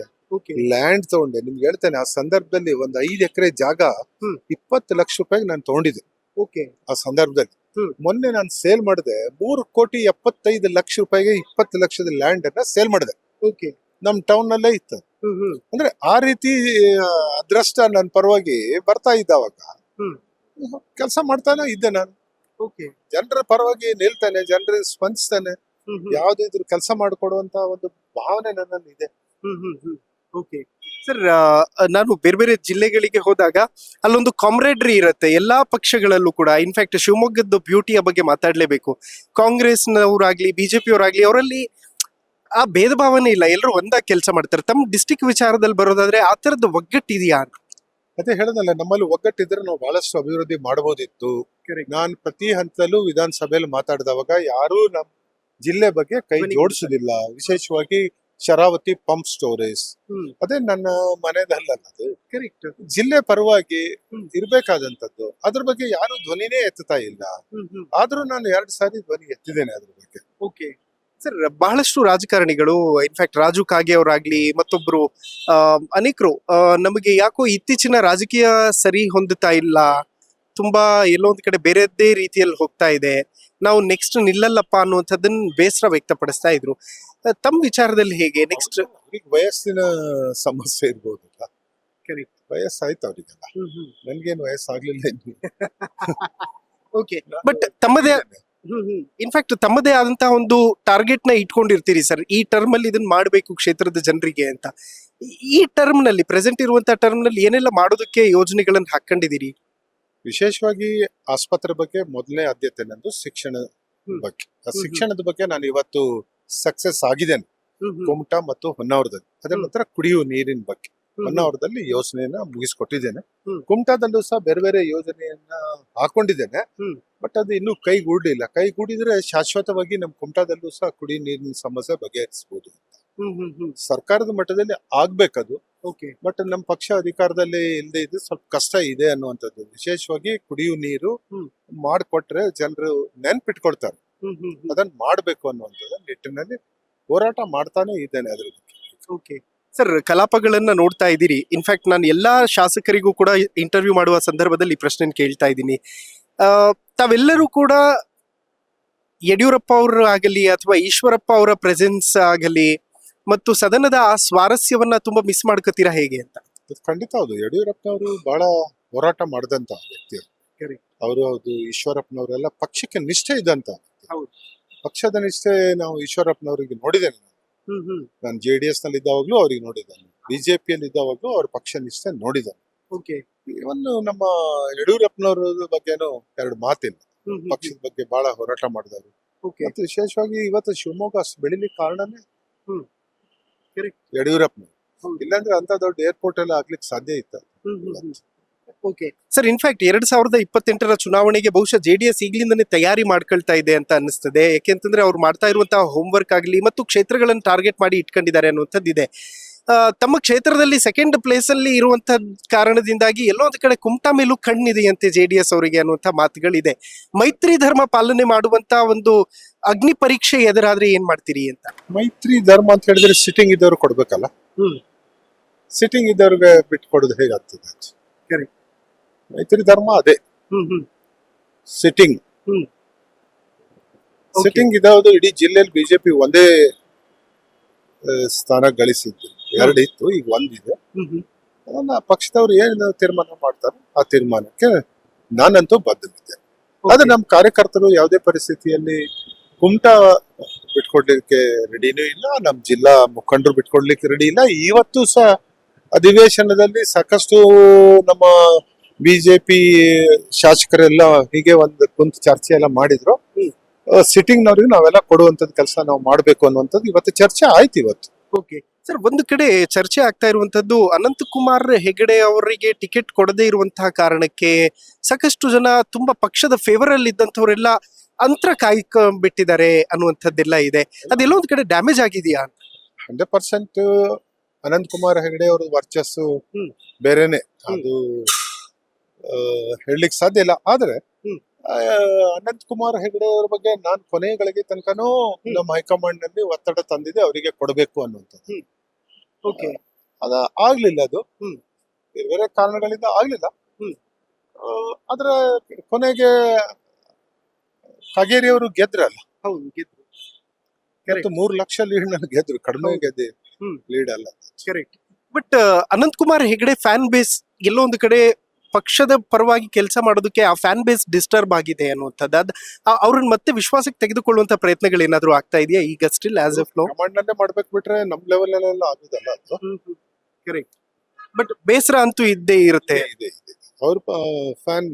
ಲ್ಯಾಂಡ್ ತಗೊಂಡೆ. ನಿಮ್ಗೆ ಹೇಳ್ತೇನೆ, ಆ ಸಂದರ್ಭದಲ್ಲಿ ಒಂದು 5 ಎಕರೆ ಜಾಗ 20 ಲಕ್ಷ ರೂಪಾಯಿಗೆ ನಾನು ತಗೊಂಡಿದ್ದೆ. ಆ ಸಂದರ್ಭದಲ್ಲಿ ಮೊನ್ನೆ ನಾನು ಸೇಲ್ ಮಾಡಿದೆ 3,75,00,000 ರೂಪಾಯಿಗೆ 20 ಲಕ್ಷದ ಲ್ಯಾಂಡ್ ಅನ್ನ ಸೇಲ್ ಮಾಡಿದೆ. ನಮ್ ಟೌನ್ ನಲ್ಲೇ ಇತ್ತು. ಅಂದ್ರೆ ಆ ರೀತಿ ಅದೃಷ್ಟ ನನ್ನ ಪರವಾಗಿ ಬರ್ತಾ ಇದ್ದಾವಾಗ ಕೆಲಸ ಮಾಡ್ತಾನೆ ಇದ್ದೆ ನಾನು. ಜನರ ಪರವಾಗಿ ನಿಲ್ತಾನೆ, ಜನರಿಗೆ ಸ್ಪಂದಿಸ್ತಾನೆ, ಯಾವ್ದಿದ್ರು ಕೆಲಸ ಮಾಡಿಕೊಡುವಂತ ಒಂದು ಭಾವನೆ ನನ್ನಲ್ಲಿ ಇದೆ. ಸರ್, ನಾನು ಬೇರೆ ಬೇರೆ ಜಿಲ್ಲೆಗಳಿಗೆ ಹೋದಾಗ ಅಲ್ಲೊಂದು ಕಾಮ್ರೇಡ್ರಿ ಇರುತ್ತೆ ಎಲ್ಲಾ ಪಕ್ಷಗಳಲ್ಲೂ ಕೂಡ. ಇನ್ಫ್ಯಾಕ್ಟ್ ಶಿವಮೊಗ್ಗದ ಬ್ಯೂಟಿಯ ಬಗ್ಗೆ ಮಾತಾಡ್ಲೇಬೇಕು. ಕಾಂಗ್ರೆಸ್ನವರಾಗ್ಲಿ BJP ಅವರಾಗ್ಲಿ, ಅವರಲ್ಲಿ ಆ ಭೇದ ಭಾವನೆ ಇಲ್ಲ, ಎಲ್ಲರೂ ಒಂದಾಗಿ ಕೆಲಸ ಮಾಡ್ತಾರೆ. ತಮ್ಮ ಡಿಸ್ಟಿಕ್ ವಿಚಾರದಲ್ಲಿ ಬರೋದಾದ್ರೆ ಆ ತರದ ಒಗ್ಗಟ್ಟಿದೆಯಾ ಅಂತ? ಅದೇ ಹೇಳೋದಲ್ಲ, ನಮ್ಮಲ್ಲಿ ಒಗ್ಗಟ್ಟಿದ್ರೆ ನಾವು ಬಹಳಷ್ಟು ಅಭಿವೃದ್ಧಿ ಮಾಡಬಹುದಿತ್ತು. ನಾನು ಪ್ರತಿ ಹಂತದಲ್ಲೂ ವಿಧಾನಸಭೆಯಲ್ಲಿ ಮಾತಾಡಿದವಾಗ ಯಾರೂ ನಮ್ಮ ಜಿಲ್ಲೆ ಬಗ್ಗೆ ಕೈ ಜೋಡಿಸುದಿಲ್ಲ. ವಿಶೇಷವಾಗಿ ಶರಾವತಿ ಪಂಪ್ ಸ್ಟೋರೇಜ್, ಅದೇ ನನ್ನ ಮನೆದಲ್ಲ, ಅದು ಜಿಲ್ಲೆ ಪರವಾಗಿ ಇರ್ಬೇಕಾದಂತದ್ದು. ಅದ್ರ ಬಗ್ಗೆ ಯಾರು ಧ್ವನಿನೇ ಎತ್ತುತ್ತಾ ಇಲ್ಲ. ಆದ್ರೂ ನಾನು 2 ಸಾರಿ ಧ್ವನಿ ಎತ್ತಿದ್ದೇನೆ ಅದ್ರ ಬಗ್ಗೆ. ಸರ್, ಬಹಳಷ್ಟು ರಾಜಕಾರಣಿಗಳು, ಇನ್ಫ್ಯಾಕ್ಟ್ ರಾಜು ಕಾಗೆ ಅವರಾಗ್ಲಿ, ಮತ್ತೊಬ್ರು ಅನೇಕರು ನಮಗೆ ಯಾಕೋ ಇತ್ತೀಚಿನ ರಾಜಕೀಯ ಸರಿ ಹೊಂದುತ್ತಾ ಇಲ್ಲ, ತುಂಬಾ ಎಲ್ಲೋ ಒಂದ್ ಕಡೆ ಬೇರೆದ್ದೇ ರೀತಿಯಲ್ಲಿ ಹೋಗ್ತಾ ಇದೆ, ನಾವು ನೆಕ್ಸ್ಟ್ ನಿಲ್ಲಲ್ಲಪ್ಪ ಅನ್ನುವಂಥದ್ದನ್ನ ಬೇಸರ ವ್ಯಕ್ತಪಡಿಸ್ತಾ ಇದ್ರು. ತಮ್ಮ ವಿಚಾರದಲ್ಲಿ ಹೇಗೆ? ನೆಕ್ಸ್ಟ್ ವಯಸ್ಸಿನ ಸಮಸ್ಯೆ ಇರ್ಬೋದಲ್ಲ, ವಯಸ್ಸಾಯ್ತು ಅವರಿಗೆಲ್ಲ. ನನ್ಗೇನು ವಯಸ್ಸಾಗ್ಲಿಲ್ಲ ಇನ್ನು. ಬಟ್ ತಮ್ಮದೇ ಇನ್ಫ್ಯಾಕ್ಟ್ ತಮ್ಮದೇ ಆದಂತಹ ಒಂದು ಟಾರ್ಗೆಟ್ ನ ಇಟ್ಕೊಂಡಿರ್ತೀರಿ ಸರ್, ಈ ಟರ್ಮ್ ಅಲ್ಲಿ ಇದನ್ನ ಮಾಡಬೇಕು ಕ್ಷೇತ್ರದ ಜನರಿಗೆ ಅಂತ. ಈ ಟರ್ಮ್ ನಲ್ಲಿ, ಪ್ರೆಸೆಂಟ್ ಇರುವಂತಹ ಟರ್ಮ್ ನಲ್ಲಿ ಏನೆಲ್ಲ ಮಾಡೋದಕ್ಕೆ ಯೋಜನೆಗಳನ್ನ ಹಾಕೊಂಡಿದ್ದೀರಿ? ವಿಶೇಷವಾಗಿ ಆಸ್ಪತ್ರೆ ಬಗ್ಗೆ ಮೊದಲನೇ ಆದ್ಯತೆ ನಂದು ಶಿಕ್ಷಣ ಬಗ್ಗೆ. ಶಿಕ್ಷಣದ ಬಗ್ಗೆ ನಾನು ಇವತ್ತು ಸಕ್ಸಸ್ ಆಗಿದ್ದೇನೆ ಕುಮಟಾ ಮತ್ತು ಹೊನ್ನಾವರದಲ್ಲಿ. ಅದರ ನಂತರ ಕುಡಿಯುವ ನೀರಿನ ಬಗ್ಗೆ ಹೊನ್ನಾವರದಲ್ಲಿ ಯೋಜನೆಯನ್ನ ಮುಗಿಸ್ಕೊಟ್ಟಿದ್ದೇನೆ. ಹ್ಮ್. ಕುಮಟಾದಲ್ಲೂ ಸಹ ಬೇರೆ ಬೇರೆ ಯೋಜನೆಯನ್ನ ಹಾಕೊಂಡಿದ್ದೇನೆ. ಹ್ಮ್. ಬಟ್ ಅದು ಇನ್ನೂ ಕೈಗೂಡ್ಲಿಲ್ಲ. ಕೈಗೂಡಿದ್ರೆ ಶಾಶ್ವತವಾಗಿ ನಮ್ಮ ಕುಮಟಾದಲ್ಲೂ ಸಹ ಕುಡಿ ನೀರಿನ ಸಮಸ್ಯೆ ಬಗೆಹರಿಸಬಹುದು. ಸರ್ಕಾರದ ಮಟ್ಟದಲ್ಲಿ ಆಗ್ಬೇಕದು. ಓಕೆ. ಬಟ್ ನಮ್ಮ ಪಕ್ಷ ಅಧಿಕಾರದಲ್ಲಿ ಇಲ್ಲದೆ ಇದ್ದು ಸ್ವಲ್ಪ ಕಷ್ಟ ಇದೆ ಅನ್ನುವಂಥದ್ದು. ವಿಶೇಷವಾಗಿ ಕುಡಿಯುವ ನೀರು ಮಾಡಿಕೊಟ್ರೆ ಜನರು ನೆನ್ಪಿಟ್ಕೊಳ್ತಾರೆ. ಅದನ್ನ ಮಾಡ್ಬೇಕು ಅನ್ನುವಂಥದ್ದು ನಿಟ್ಟಿನಲ್ಲಿ ಹೋರಾಟ ಮಾಡ್ತಾನೆ ಇದ್ದೇನೆ ಅದ್ರ ಬಗ್ಗೆ. ಓಕೆ ಸರ್, ಕಲಾಪಗಳನ್ನ ನೋಡ್ತಾ ಇದ್ದೀರಿ. ಇನ್ಫ್ಯಾಕ್ಟ್ ನಾನು ಎಲ್ಲಾ ಶಾಸಕರಿಗೂ ಕೂಡ ಇಂಟರ್ವ್ಯೂ ಮಾಡುವ ಸಂದರ್ಭದಲ್ಲಿ ಈ ಪ್ರಶ್ನೆ ಕೇಳ್ತಾ ಇದ್ದೀನಿ. ತಾವೆಲ್ಲರೂ ಕೂಡ ಯಡಿಯೂರಪ್ಪ ಅವರು ಆಗಲಿ ಅಥವಾ ಈಶ್ವರಪ್ಪ ಅವರ ಪ್ರೆಸೆನ್ಸ್ ಆಗಲಿ ಮತ್ತು ಸದನದ ಆ ಸ್ವಾರಸ್ಯವನ್ನ ತುಂಬಾ ಮಿಸ್ ಮಾಡ್ಕೋತೀರಾ ಹೇಗೆ ಅಂತ? ಇದು ಖಂಡಿತ ಹೌದು. ಯಡಿಯೂರಪ್ಪನವರು ಬಹಳ ಹೋರಾಟ ಮಾಡಿದಂತ ವ್ಯಕ್ತಿ. Correct. ಅವರು ಹೌದು, ಈಶ್ವರಪ್ಪನವರೆಲ್ಲ ಪಕ್ಷಕ್ಕೆ ನಿಷ್ಠೆ ಇದ್ದಂತ ವ್ಯಕ್ತಿ. ಹೌದು. ಪಕ್ಷದ ನಿಷ್ಠೆ ನಾವು ಈಶ್ವರಪ್ಪನವರಿಗೆ ನೋಡಿದ್ದೇನೆ. ನಾನು JDS ನಲ್ಲಿ ಇದ್ದಾವಾಗ್ಲೂ ಅವ್ರಿಗೆ ನೋಡಿದ್ದೇನೆ, ಬಿಜೆಪಿಯಲ್ಲಿ ಇದ್ದಾವಾಗ್ಲೂ ಅವ್ರ ಪಕ್ಷ ನಿಷ್ಠೆ ನೋಡಿದ್ದೇನೆ. ಓಕೆ. ಇವನ್ನು ನಮ್ಮ ಯಡಿಯೂರಪ್ಪನವ್ರ ಬಗ್ಗೆನೂ ಎರಡು ಮಾತಿಲ್ಲ. ಪಕ್ಷದ ಬಗ್ಗೆ ಬಹಳ ಹೋರಾಟ ಮಾಡಿದವರು. ಓಕೆ. ಮತ್ತು ವಿಶೇಷವಾಗಿ ಇವತ್ತು ಶಿವಮೊಗ್ಗ ಅಷ್ಟು ಬೆಳಿಲಿಕ್ಕೆ ಕಾರಣನೇ Correct. ಯಡಿಯೂರಪ್ಪನವರು. ಹೌದು. ಇಲ್ಲಾಂದ್ರೆ ಅಂತ ದೊಡ್ಡ ಏರ್ಪೋರ್ಟ್ ಎಲ್ಲ ಆಗ್ಲಿಕ್ಕೆ ಸಾಧ್ಯ ಇತ್ತು. ಓಕೆ ಸರ್, ಇನ್ಫ್ಯಾಕ್ಟ್ 2028 ಚುನಾವಣೆಗೆ ಬಹುಶಃ JDS ಈಗಲಿಂದನೇ ತಯಾರಿ ಮಾಡ್ಕೊಳ್ತಾ ಇದೆ ಅಂತ ಅನಿಸ್ತದೆ. ಯಾಕೆಂತಂದ್ರೆ ಅವ್ರು ಮಾಡ್ತಾ ಇರುವಂತಹ ಹೋಮ್ವರ್ಕ್ ಆಗಲಿ ಮತ್ತು ಕ್ಷೇತ್ರಗಳನ್ನು ಟಾರ್ಗೆಟ್ ಮಾಡಿ ಇಟ್ಕೊಂಡಿದ್ದಾರೆ ಅನ್ನುವಂಥದ್ದಿದೆ. ತಮ್ಮ ಕ್ಷೇತ್ರದಲ್ಲಿ ಸೆಕೆಂಡ್ ಪ್ಲೇಸ್ ಅಲ್ಲಿ ಇರುವಂತಹ ಕಾರಣದಿಂದಾಗಿ ಎಲ್ಲೋ ಒಂದು ಕಡೆ ಕುಮಟಾ ಮೇಲೂ ಕಣ್ಣಿದೆಯಂತೆ JDS ಅವರಿಗೆ ಅನ್ನುವಂಥ ಮಾತುಗಳಿದೆ. ಮೈತ್ರಿ ಧರ್ಮ ಪಾಲನೆ ಮಾಡುವಂತ ಒಂದು ಅಗ್ನಿ ಪರೀಕ್ಷೆ ಎದುರಾದ್ರೆ ಏನ್ ಮಾಡ್ತೀರಿ ಅಂತ? ಮೈತ್ರಿ ಧರ್ಮ ಅಂತ ಹೇಳಿದ್ರೆ ಸಿಟ್ಟಿಂಗ್ ಇದ್ದವ್ರು ಕೊಡ್ಬೇಕಲ್ಲ. ಸಿಟ್ಟಿಂಗ್ ಇದ್ದವ್ರಿಗೆ ಬಿಟ್ಕೊಡೋದು ಹೇಗಾಗ್ತದೆ? Correct. ಮೈತ್ರಿ ಧರ್ಮ ಅದೇ ಸಿಟ್ಟಿಂಗ್. Okay. ಸಿಟ್ಟಿಂಗ್ ಇದಾವುದು ಇಡೀ ಜಿಲ್ಲೆಯಲ್ಲಿ ಬಿಜೆಪಿ ಒಂದೇ ಸ್ಥಾನ ಗಳಿಸಿದ್ದು. ಎರಡಿತ್ತು, ಈಗ ಒಂದಿದೆ. ಅದನ್ನ ಪಕ್ಷದವ್ರು ಏನು ತೀರ್ಮಾನ ಮಾಡ್ತಾರೆ ಆ ತೀರ್ಮಾನಕ್ಕೆ ನಾನಂತೂ ಬದ್ಧನಿದ್ದೆ. ಅದು ನಮ್ಮ ಕಾರ್ಯಕರ್ತರು ಯಾವುದೇ ಪರಿಸ್ಥಿತಿಯಲ್ಲಿ ಕುಮಟಾ ಬಿಟ್ಕೊಡ್ಲಿಕ್ಕೆ ರೆಡಿನೂ ಇಲ್ಲ, ನಮ್ಮ ಜಿಲ್ಲಾ ಮುಖಂಡರು ಬಿಟ್ಕೊಡ್ಲಿಕ್ಕೆ ರೆಡಿ ಇಲ್ಲ. ಇವತ್ತು ಸಹ ಅಧಿವೇಶನದಲ್ಲಿ ಸಾಕಷ್ಟು ನಮ್ಮ ಬಿಜೆಪಿ ಶಾಸಕರೆಲ್ಲ ಹೀಗೆ ಒಂದು ಕುಂತು ಚರ್ಚೆ ಎಲ್ಲ ಮಾಡಿದ್ರು. ಸಿಟ್ಟಿಂಗ್ ನವ್ರಿಗೆ ನಾವೆಲ್ಲ ಕೊಡುವಂತದ್ದು ಕೆಲಸ ನಾವು ಮಾಡ್ಬೇಕು ಅನ್ನುವಂಥದ್ದು ಇವತ್ತು ಚರ್ಚೆ ಆಯ್ತು ಇವತ್ತು. ಓಕೆ ಸರ್, ಒಂದು ಕಡೆ ಚರ್ಚೆ ಆಗ್ತಾ ಇರುವಂತದ್ದು ಅನಂತಕುಮಾರ್ ಹೆಗಡೆ ಅವರಿಗೆ ಟಿಕೆಟ್ ಕೊಡದೇ ಇರುವಂತಹ ಕಾರಣಕ್ಕೆ ಸಾಕಷ್ಟು ಜನ ತುಂಬಾ ಪಕ್ಷದ ಫೇವರ್ ಅಲ್ಲಿ ಇದ್ದಂಥವರೆಲ್ಲ ಅಂತರ ಕಾಯ್ಕೊಂಡ್ಬಿಟ್ಟಿದ್ದಾರೆ ಅನ್ನುವಂಥದ್ದೆಲ್ಲ ಇದೆ. ಅದೆಲ್ಲ ಒಂದ್ ಕಡೆ ಡ್ಯಾಮೇಜ್ ಆಗಿದೆಯಾ? 100% ಅನಂತಕುಮಾರ್ ಹೆಗಡೆ ಅವರ ವರ್ಚಸ್ಸು ಬೇರೆನೆ. ಅದು ಹೇಳಲಿಕ್ಕೆ ಸಾಧ್ಯ ಇಲ್ಲ. ಆದ್ರೆ ಅನಂತಕುಮಾರ್ ಹೆಗಡೆ ಅವರ ಬಗ್ಗೆ ನಾನು ಕೊನೆಗಳಿಗೆ ತನಕನೂ ನಮ್ಮ ಹೈಕಮಾಂಡ್ ನಲ್ಲಿ ಒತ್ತಡ ತಂದಿದೆ, ಅವರಿಗೆ ಕೊಡಬೇಕು ಅನ್ನುವಂಥದ್ದು. ಓಕೆ. ಅದ ಆಗ್ಲಿಲ್ಲ. ಅದು ಬೇರೆ ಕಾರಣಗಳಿಂದ ಆಗ್ಲಿಲ್ಲ. ಆದ್ರೆ ಕೊನೆಗೆ ಕಾಗೇರಿ ಅವರು ಗೆದ್ರಲ್ಲ. ಹೌದು, ಗೆದ್ರು. ಮತ್ತು 3 ಲಕ್ಷ ಲೀಡ್ ನಲ್ಲಿ ಗೆದ್ರು, ಕಡಿಮೆ ಗೆದ್ದೆ ಲೀಡ್ ಅಲ್ಲ. Correct. But Anantkumar Hegde fan base ಎಲ್ಲೋ ಒಂದು ಕಡೆ ಪಕ್ಷದ ಪರವಾಗಿ ಕೆಲಸ ಮಾಡೋದಕ್ಕೆ ಆ ಫ್ಯಾನ್ ಬೇಸ್ ಡಿಸ್ಟರ್ಬ್ ಆಗಿದೆ ಅನ್ನುವಂಥದ್ದು. ಅವ್ರನ್ನ ಮತ್ತೆ ವಿಶ್ವಾಸಕ್ಕೆ ತೆಗೆದುಕೊಳ್ಳುವಂತ ಪ್ರಯತ್ನಗಳು ಏನಾದ್ರು ಆಗ್ತಾ ಇದೆಯಾ ಈಗ still as of now? Command ನಲ್ಲೇ ಮಾಡ್ಬೇಕು ಬಿಟ್ರೆ ನಮ್ ಲೆವೆಲ್ ಅಲ್ಲೆಲ್ಲ ಆಗುದಲ್ಲ ಅದು. ಕರೆಕ್ಟ್. ಬಟ್ ಬೇಸರ ಅಂತೂ ಇದ್ದೇ ಇರುತ್ತೆ. ಇದೆ. ಅವ್ರ ಫ್ಯಾನ್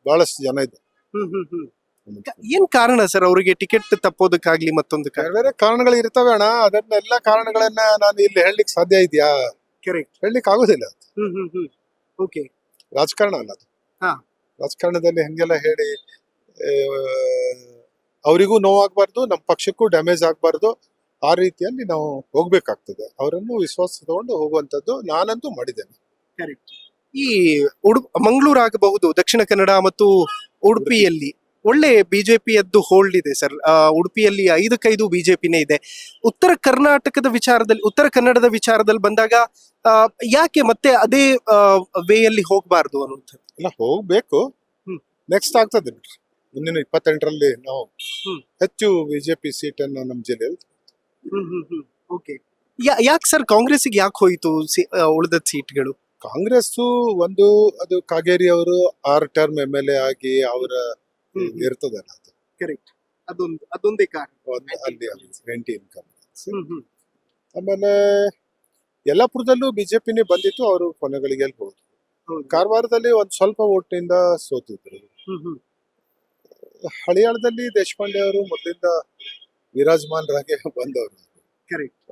ಬಹಳಷ್ಟು ಜನ ಇದೆ. ಏನ್ ಕಾರಣ ಸರ್ ಅವರಿಗೆ ಟಿಕೆಟ್ ತಪ್ಪೋದಕ್ಕಾಗ್ಲಿ ಮತ್ತೊಂದು ಬೇರೆ ಬೇರೆ ಕಾರಣಗಳು ಇರ್ತವೆ ಅಣ್ಣ. ಅದನ್ನೆಲ್ಲ ಕಾರಣಗಳನ್ನ ನಾನು ಇಲ್ಲಿ ಹೇಳಲಿಕ್ಕೆ ಸಾಧ್ಯ ಇದೆಯಾ? ಕರೆಕ್ಟ್. ಹೇಳಲಿಕ್ಕೆ ಆಗುದಿಲ್ಲ. ಓಕೆ. ರಾಜಕಾರಣ ಅಲ್ಲ ಅದು. ಹಾ. ರಾಜಕಾರಣದಲ್ಲಿ ಹಂಗೆಲ್ಲ ಹೇಳಿ ಅವರಿಗೂ ನೋವಾಗಬಾರ್ದು, ನಮ್ಮ ಪಕ್ಷಕ್ಕೂ ಡ್ಯಾಮೇಜ್ ಆಗಬಾರ್ದು. ಆ ರೀತಿಯಲ್ಲಿ ನಾವು ಹೋಗ್ಬೇಕಾಗ್ತದೆ. ಅವರನ್ನು ವಿಶ್ವಾಸ ತಗೊಂಡು ಹೋಗುವಂತದ್ದು ನಾನಂತೂ ಮಾಡಿದ್ದೇನೆ. ಕರೆಕ್ಟ್. ಈ ಮಂಗಳೂರು ಆಗಬಹುದು, ದಕ್ಷಿಣ ಕನ್ನಡ ಮತ್ತು ಉಡುಪಿಯಲ್ಲಿ ಒಳ್ಳೆ ಬಿಜೆಪಿಯದ್ದು ಹೋಲ್ಡ್ ಇದೆ ಸರ್. ಉಡುಪಿಯಲ್ಲಿ 5-5 ಬಿಜೆಪಿನೇ ಇದೆ. ಉತ್ತರ ಕನ್ನಡದ ವಿಚಾರದಲ್ಲಿ ಬಂದಾಗ ಯಾಕೆ ಮತ್ತೆ ಅದೇ ವೇಯಲ್ಲಿ ಹೋಗ್ಬಾರ್ದು ಅನ್ನುವಂಥದ್ದು? ಇಲ್ಲ, ಹೋಗ್ಬೇಕು. ನೆಕ್ಸ್ಟ್ ಆಗ್ತದೆ ಬಿಡ್ರಿ. ಮುಂದಿನ 28ರಲ್ಲಿ ನಾವು ಹೆಚ್ಚು ಬಿಜೆಪಿ ಸೀಟ್ ಅನ್ನು ನಮ್ಮ ಜಿಲ್ಲೆಯಲ್ಲಿ. ಓಕೆ. ಯಾಕೆ ಸರ್ ಕಾಂಗ್ರೆಸ್ಗೆ ಯಾಕೆ ಹೋಯಿತು ಉಳಿದ ಸೀಟ್ಗಳು? ಕಾಂಗ್ರೆಸ್ ಒಂದು ಅದು ಕಾಗೇರಿ ಅವರು 6 ಟರ್ಮ್ MLA ಆಗಿ ಅವರ ಇರ್ತದಲ್ಲ ಅದು. ಕರೆಕ್ಟ್. ಅದೊಂದೇ ಕಾರಣ. ಅಲ್ಲಿ ರೆಂಟಿ ಇನ್ಕಮ್. ಆಮೇಲೆ ಯಲ್ಲಾಪುರದಲ್ಲೂ ಬಿಜೆಪಿನೇ ಬಂದಿತ್ತು, ಅವರು ಕೊನೆಗಳಿಗೆ ಹೋದ್ರು. ಕಾರವಾರದಲ್ಲಿ ಒಂದ್ ಸ್ವಲ್ಪ ಓಟ್ನಿಂದ ಸೋತಿದ್ರು. ಹಳಿಯಾಳದಲ್ಲಿ ದೇಶಪಾಂಡೆ ಅವರು ಮೊದಲಿಂದ ವಿರಾಜಮಾನರಾಗಿ ಬಂದವರು.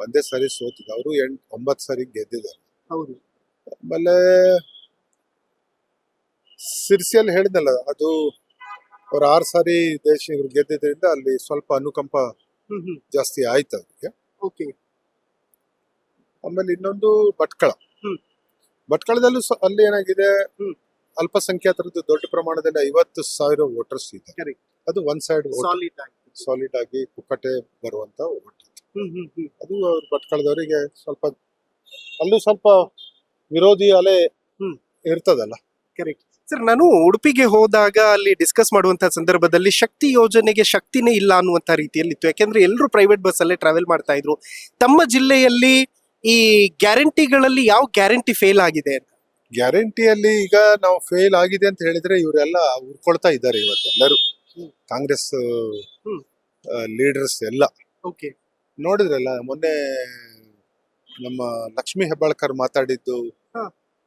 ಒಂದೇ ಸರಿ ಸೋತಿದ್ರು. ಅವರು 9 ಸರಿ ಗೆದ್ದಿದ್ದಾರೆ. ಆಮೇಲೆ ಸಿರ್ಸಿಯಲ್ಲಿ ಹೇಳಿದ್ನಲ್ಲ, ಅದು ಅವ್ರು 6 ಸಾರಿ ದೇಶ ಇವ್ರು ಗೆದ್ದಿದ್ರಿಂದ ಅಲ್ಲಿ ಸ್ವಲ್ಪ ಅನುಕಂಪ ಜಾಸ್ತಿ ಆಯ್ತು ಅವ್ರಿಗೆ. ಓಕೆ. ಆಮೇಲೆ ಇನ್ನೊಂದು ಭಟ್ಕಳ. ಹ್ಮ್. ಭಟ್ಕಳದಲ್ಲೂ ಅಲ್ಲಿ ಏನಾಗಿದೆ, ಹ್ಮ್. ಅಲ್ಪಸಂಖ್ಯಾತರದ್ದು ದೊಡ್ಡ ಪ್ರಮಾಣದಲ್ಲಿ 50,000 ವೋಟರ್ಸ್ ಇದೆ. Correct. ಅದು ಒನ್ ಸೈಡ್ ಸಾಲಿಡ್ ಆಗಿ. ಸಾಲಿಡ್ ಆಗಿ ಕುಕ್ಕಟೆ ಬರುವಂತ ವೋಟ್. ಅದು ಅವ್ರ ಭಟ್ಕಳದವರಿಗೆ ಸ್ವಲ್ಪ ಅಲ್ಲೂ ಸ್ವಲ್ಪ ವಿರೋಧಿ ಅಲೆ ಹ್ಮ್. ಇರ್ತದಲ್ಲ. Correct sir. ನಾನು ಉಡುಪಿಗೆ ಹೋದಾಗ ಅಲ್ಲಿ ಡಿಸ್ಕಸ್ ಮಾಡುವಂತ ಸಂದರ್ಭದಲ್ಲಿ ಶಕ್ತಿ ಯೋಜನೆಗೆ ಶಕ್ತಿನೇ ಇಲ್ಲ ಅನ್ನುವಂತ ರೀತಿಯಲ್ಲಿ ಇತ್ತು. ಯಾಕೆಂದ್ರೆ ಎಲ್ಲರೂ ಪ್ರೈವೇಟ್ ಬಸ್ ಅಲ್ಲೇ ಟ್ರಾವೆಲ್ ಮಾಡ್ತಾ ಇದ್ರು. ತಮ್ಮ ಜಿಲ್ಲೆಯಲ್ಲಿ ಈ ಗ್ಯಾರಂಟಿಗಳಲ್ಲಿ ಯಾವ ಗ್ಯಾರಂಟಿ ಫೇಲ್ ಆಗಿದೆ ಅಂತ? ಗ್ಯಾರಂಟಿಯಲ್ಲಿ ಈಗ ನಾವು ಫೇಲ್ ಆಗಿದೆ ಅಂತ ಹೇಳಿದ್ರೆ ಇವರೆಲ್ಲ ಉರ್ಕೊಳ್ತಾ ಇದ್ದಾರೆ ಇವತ್ತೆಲ್ಲರೂ. ಹ್ಮ್. ಕಾಂಗ್ರೆಸ್ ಹ್ಮ್. ಲೀಡರ್ಸ್ ಎಲ್ಲ ಓಕೆ. ನೋಡಿದ್ರಲ್ಲ, ಮೊನ್ನೆ ನಮ್ಮ ಲಕ್ಷ್ಮೀ ಹೆಬ್ಬಾಳ್ಕರ್ ಮಾತಾಡಿದ್ದು ಹಾ.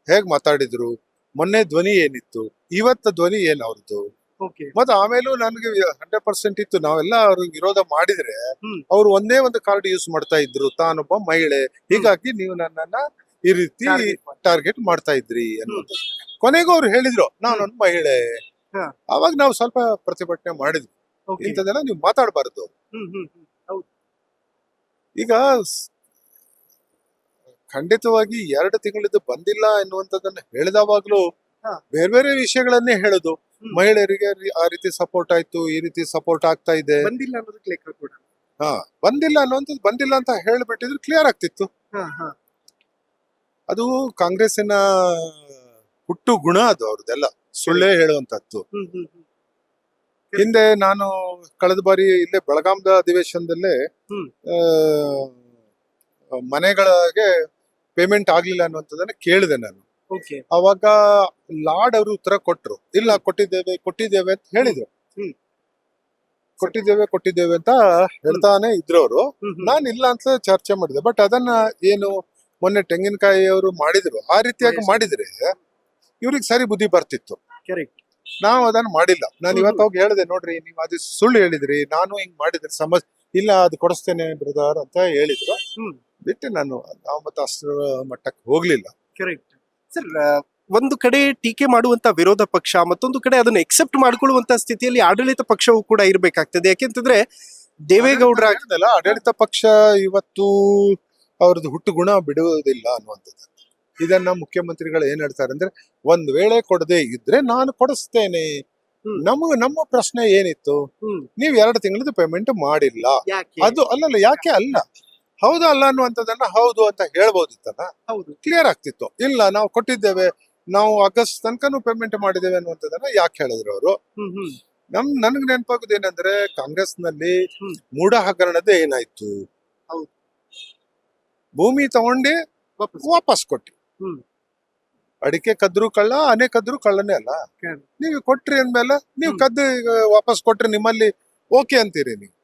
ಹೇಗ್ ಮಾತಾಡಿದ್ರು, ಮೊನ್ನೆ ಧ್ವನಿ ಏನಿತ್ತು, ಇವತ್ತು ಧ್ವನಿ ಏನ್ ಅವ್ರದ್ದು. ಓಕೆ. ಮತ್ತೆ ಆಮೇಲೂ ನನಗೆ 100% ಇತ್ತು, ನಾವೆಲ್ಲ ಅವ್ರಿಗೆ ವಿರೋಧ ಮಾಡಿದ್ರೆ ಹ್ಮ್. ಅವ್ರು ಒಂದೇ ಒಂದು ಕಾರ್ಡ್ ಯೂಸ್ ಮಾಡ್ತಾ ಇದ್ರು, ತಾನೊಬ್ಬ ಮಹಿಳೆ, ಹೀಗಾಗಿ ನೀವು ನನ್ನನ್ನ ಈ ರೀತಿ ಟಾರ್ಗೆಟ್ ಮಾಡ್ತಾ ಇದ್ರಿ ಅನ್ನೋದು. ಕೊನೆಗೂ ಅವ್ರು ಹೇಳಿದ್ರು ನಾನೊಂದು ಮಹಿಳೆ. ಹಾ. ಅವಾಗ ನಾವು ಸ್ವಲ್ಪ ಪ್ರತಿಭಟನೆ ಮಾಡಿದ್ವಿ, ಓಕೆ. ಇಂಥದ್ದೆಲ್ಲ ನೀವು ಮಾತಾಡಬಾರ್ದು. ಹೌದು. ಈಗ ಖಂಡಿತವಾಗಿ 2 ತಿಂಗಳಿದ್ದು ಬಂದಿಲ್ಲ ಎನ್ನುವಂಥದ್ದನ್ನ ಹೇಳಿದವಾಗ್ಲೂ ಹಾ. ಬೇರೆ ಬೇರೆ ವಿಷಯಗಳನ್ನೇ ಹೇಳುದು. ಹ್ಮ್. ಮಹಿಳೆಯರಿಗೆ ಆ ರೀತಿ ಸಪೋರ್ಟ್ ಆಯ್ತು, ಈ ರೀತಿ ಸಪೋರ್ಟ್ ಆಗ್ತಾ ಇದೆ. ಬಂದಿಲ್ಲ ಅನ್ನೋದಕ್ಕೆ ಲೆಕ್ಕ ಕೂಡ. ಹಾ, ಬಂದಿಲ್ಲ ಅನ್ನುವಂಥದ್ದು ಬಂದಿಲ್ಲ ಅಂತ ಹೇಳ್ಬಿಟ್ಟಿದ್ರೆ ಕ್ಲಿಯರ್ ಆಗ್ತಿತ್ತು. ಅದು ಕಾಂಗ್ರೆಸ್ಸಿನ ಹುಟ್ಟು ಗುಣ, ಅದು ಅವ್ರದ್ದೆಲ್ಲ ಸುಳ್ಳೇ ಹೇಳುವಂತದ್ದು. ಹಿಂದೆ ನಾನು ಕಳೆದ ಬಾರಿ ಇಲ್ಲೇ ಬೆಳಗಾಂದ ಅಧಿವೇಶನದಲ್ಲೇ ಹ್ಮ್. ಮನೆಗಳಿಗೆ ಪೇಮೆಂಟ್ ಆಗ್ಲಿಲ್ಲ ಅನ್ನುವಂಥದ್ದನ್ನ ಕೇಳಿದೆ ನಾನು. ಓಕೆ. ಅವಾಗ ಲಾರ್ಡ್ ಅವರು ಉತ್ತರ ಕೊಟ್ರು, ಇಲ್ಲ ಕೊಟ್ಟಿದ್ದೇವೆ ಅಂತ ಹೇಳಿದ್ರು. ಹ್ಮ್. ಕೊಟ್ಟಿದ್ದೇವೆ ಅಂತ ಹೇಳ್ತಾನೆ ಇದ್ರು ಅವರು. ನಾನು ಇಲ್ಲ ಅಂತ ಚರ್ಚೆ ಮಾಡಿದೆ. ಬಟ್ ಅದನ್ನ ಏನು ಮೊನ್ನೆ ತೆಂಗಿನಕಾಯಿ ಅವರು ಮಾಡಿದ್ರು, ಆ ರೀತಿಯಾಗಿ ಮಾಡಿದ್ರೆ ಇವ್ರಿಗೆ ಸರಿ ಬುದ್ಧಿ ಬರ್ತಿತ್ತು. ಕರೆಕ್ಟ್. ನಾವು ಅದನ್ನ ಮಾಡಿಲ್ಲ. ನಾನು ಇವತ್ತು ಹೋಗಿ ಹೇಳಿದೆ, ನೋಡ್ರಿ ನೀವು ಅದು ಸುಳ್ಳು ಹೇಳಿದ್ರಿ, ನಾನು ಹಿಂಗ್ ಮಾಡಿದ್ರೆ ಸಮಸ್ಯೆ ಇಲ್ಲ, ಅದು ಕೊಡಿಸ್ತೇನೆ ಬ್ರದರ್ ಅಂತ ಹೇಳಿದ್ರು. ಬಿಟ್ಟು ನಾವು ಮತ್ತೆ ಅಷ್ಟರ ಮಟ್ಟಕ್ಕೆ ಹೋಗ್ಲಿಲ್ಲ. Correct sir. ಒಂದು ಕಡೆ ಟೀಕೆ ಮಾಡುವಂತ ವಿರೋಧ ಪಕ್ಷ, ಮತ್ತೊಂದು ಕಡೆ ಅದನ್ನು ಎಕ್ಸೆಪ್ಟ್ ಮಾಡ್ಕೊಳ್ಳುವಂತ ಸ್ಥಿತಿಯಲ್ಲಿ ಆಡಳಿತ ಪಕ್ಷವೂ ಕೂಡ ಇರಬೇಕಾಗ್ತದೆ. ಯಾಕೆಂತಂದ್ರೆ ದೇವೇಗೌಡರ ಆಡಳಿತ ಪಕ್ಷ ಇವತ್ತು ಅವ್ರದ್ದು ಹುಟ್ಟು ಗುಣ ಬಿಡುವುದಿಲ್ಲ ಅನ್ನುವಂಥದ್ದು. ಇದನ್ನ ಮುಖ್ಯಮಂತ್ರಿಗಳು ಏನ್ ಹೇಳ್ತಾರೆ ಅಂದ್ರೆ, ಒಂದ್ ವೇಳೆ ಕೊಡದೆ ಇದ್ರೆ ನಾನು ಕೊಡಿಸ್ತೇನೆ. ನಮ್ಮ ಪ್ರಶ್ನೆ ಏನಿತ್ತು, ನೀವ್ 2 ತಿಂಗಳದ್ದು ಪೇಮೆಂಟ್ ಮಾಡಿಲ್ಲ, ಅದು ಅಲ್ಲಲ್ಲ, ಯಾಕೆ ಅಲ್ಲ, ಹೌದಾ ಅಲ್ಲ ಅನ್ನುವಂಥದ್ದನ್ನ ಹೌದು ಅಂತ ಹೇಳ್ಬೋದಿತ್ತಲ್ಲ, ಕ್ಲಿಯರ್ ಆಗ್ತಿತ್ತು. ಇಲ್ಲ ನಾವು ಕೊಟ್ಟಿದ್ದೇವೆ, ನಾವು ಆಗಸ್ಟ್ ತನಕನೂ ಪೇಮೆಂಟ್ ಮಾಡಿದ್ದೇವೆ ಅನ್ನುವಂಥದ್ದನ್ನ ಯಾಕೆ ಹೇಳಿದ್ರು ಅವರು. ನನ್ಗೆ ನೆನಪಾಗುದು ಏನಂದ್ರೆ, ಕಾಂಗ್ರೆಸ್ ನಲ್ಲಿ ಮೂಢ ಹಗರಣದ ಏನಾಯ್ತು, ಭೂಮಿ ತಗೊಂಡು ವಾಪಸ್ ಕೊಟ್ಟಿ. ಅಡಿಕೆ ಕದ್ರು ಕಳ್ಳ, ಆನೆ ಕದ್ರು ಕಳ್ಳನೇ ಅಲ್ಲ. ನೀವು ಕೊಟ್ರಿ ಅಂದ್ಮೇಲೆ ನೀವು ಕದ್ದು ವಾಪಸ್ ಕೊಟ್ರಿ, ನಿಮ್ಮಲ್ಲಿ ಓಕೆ ಅಂತೀರಿ ನೀವು.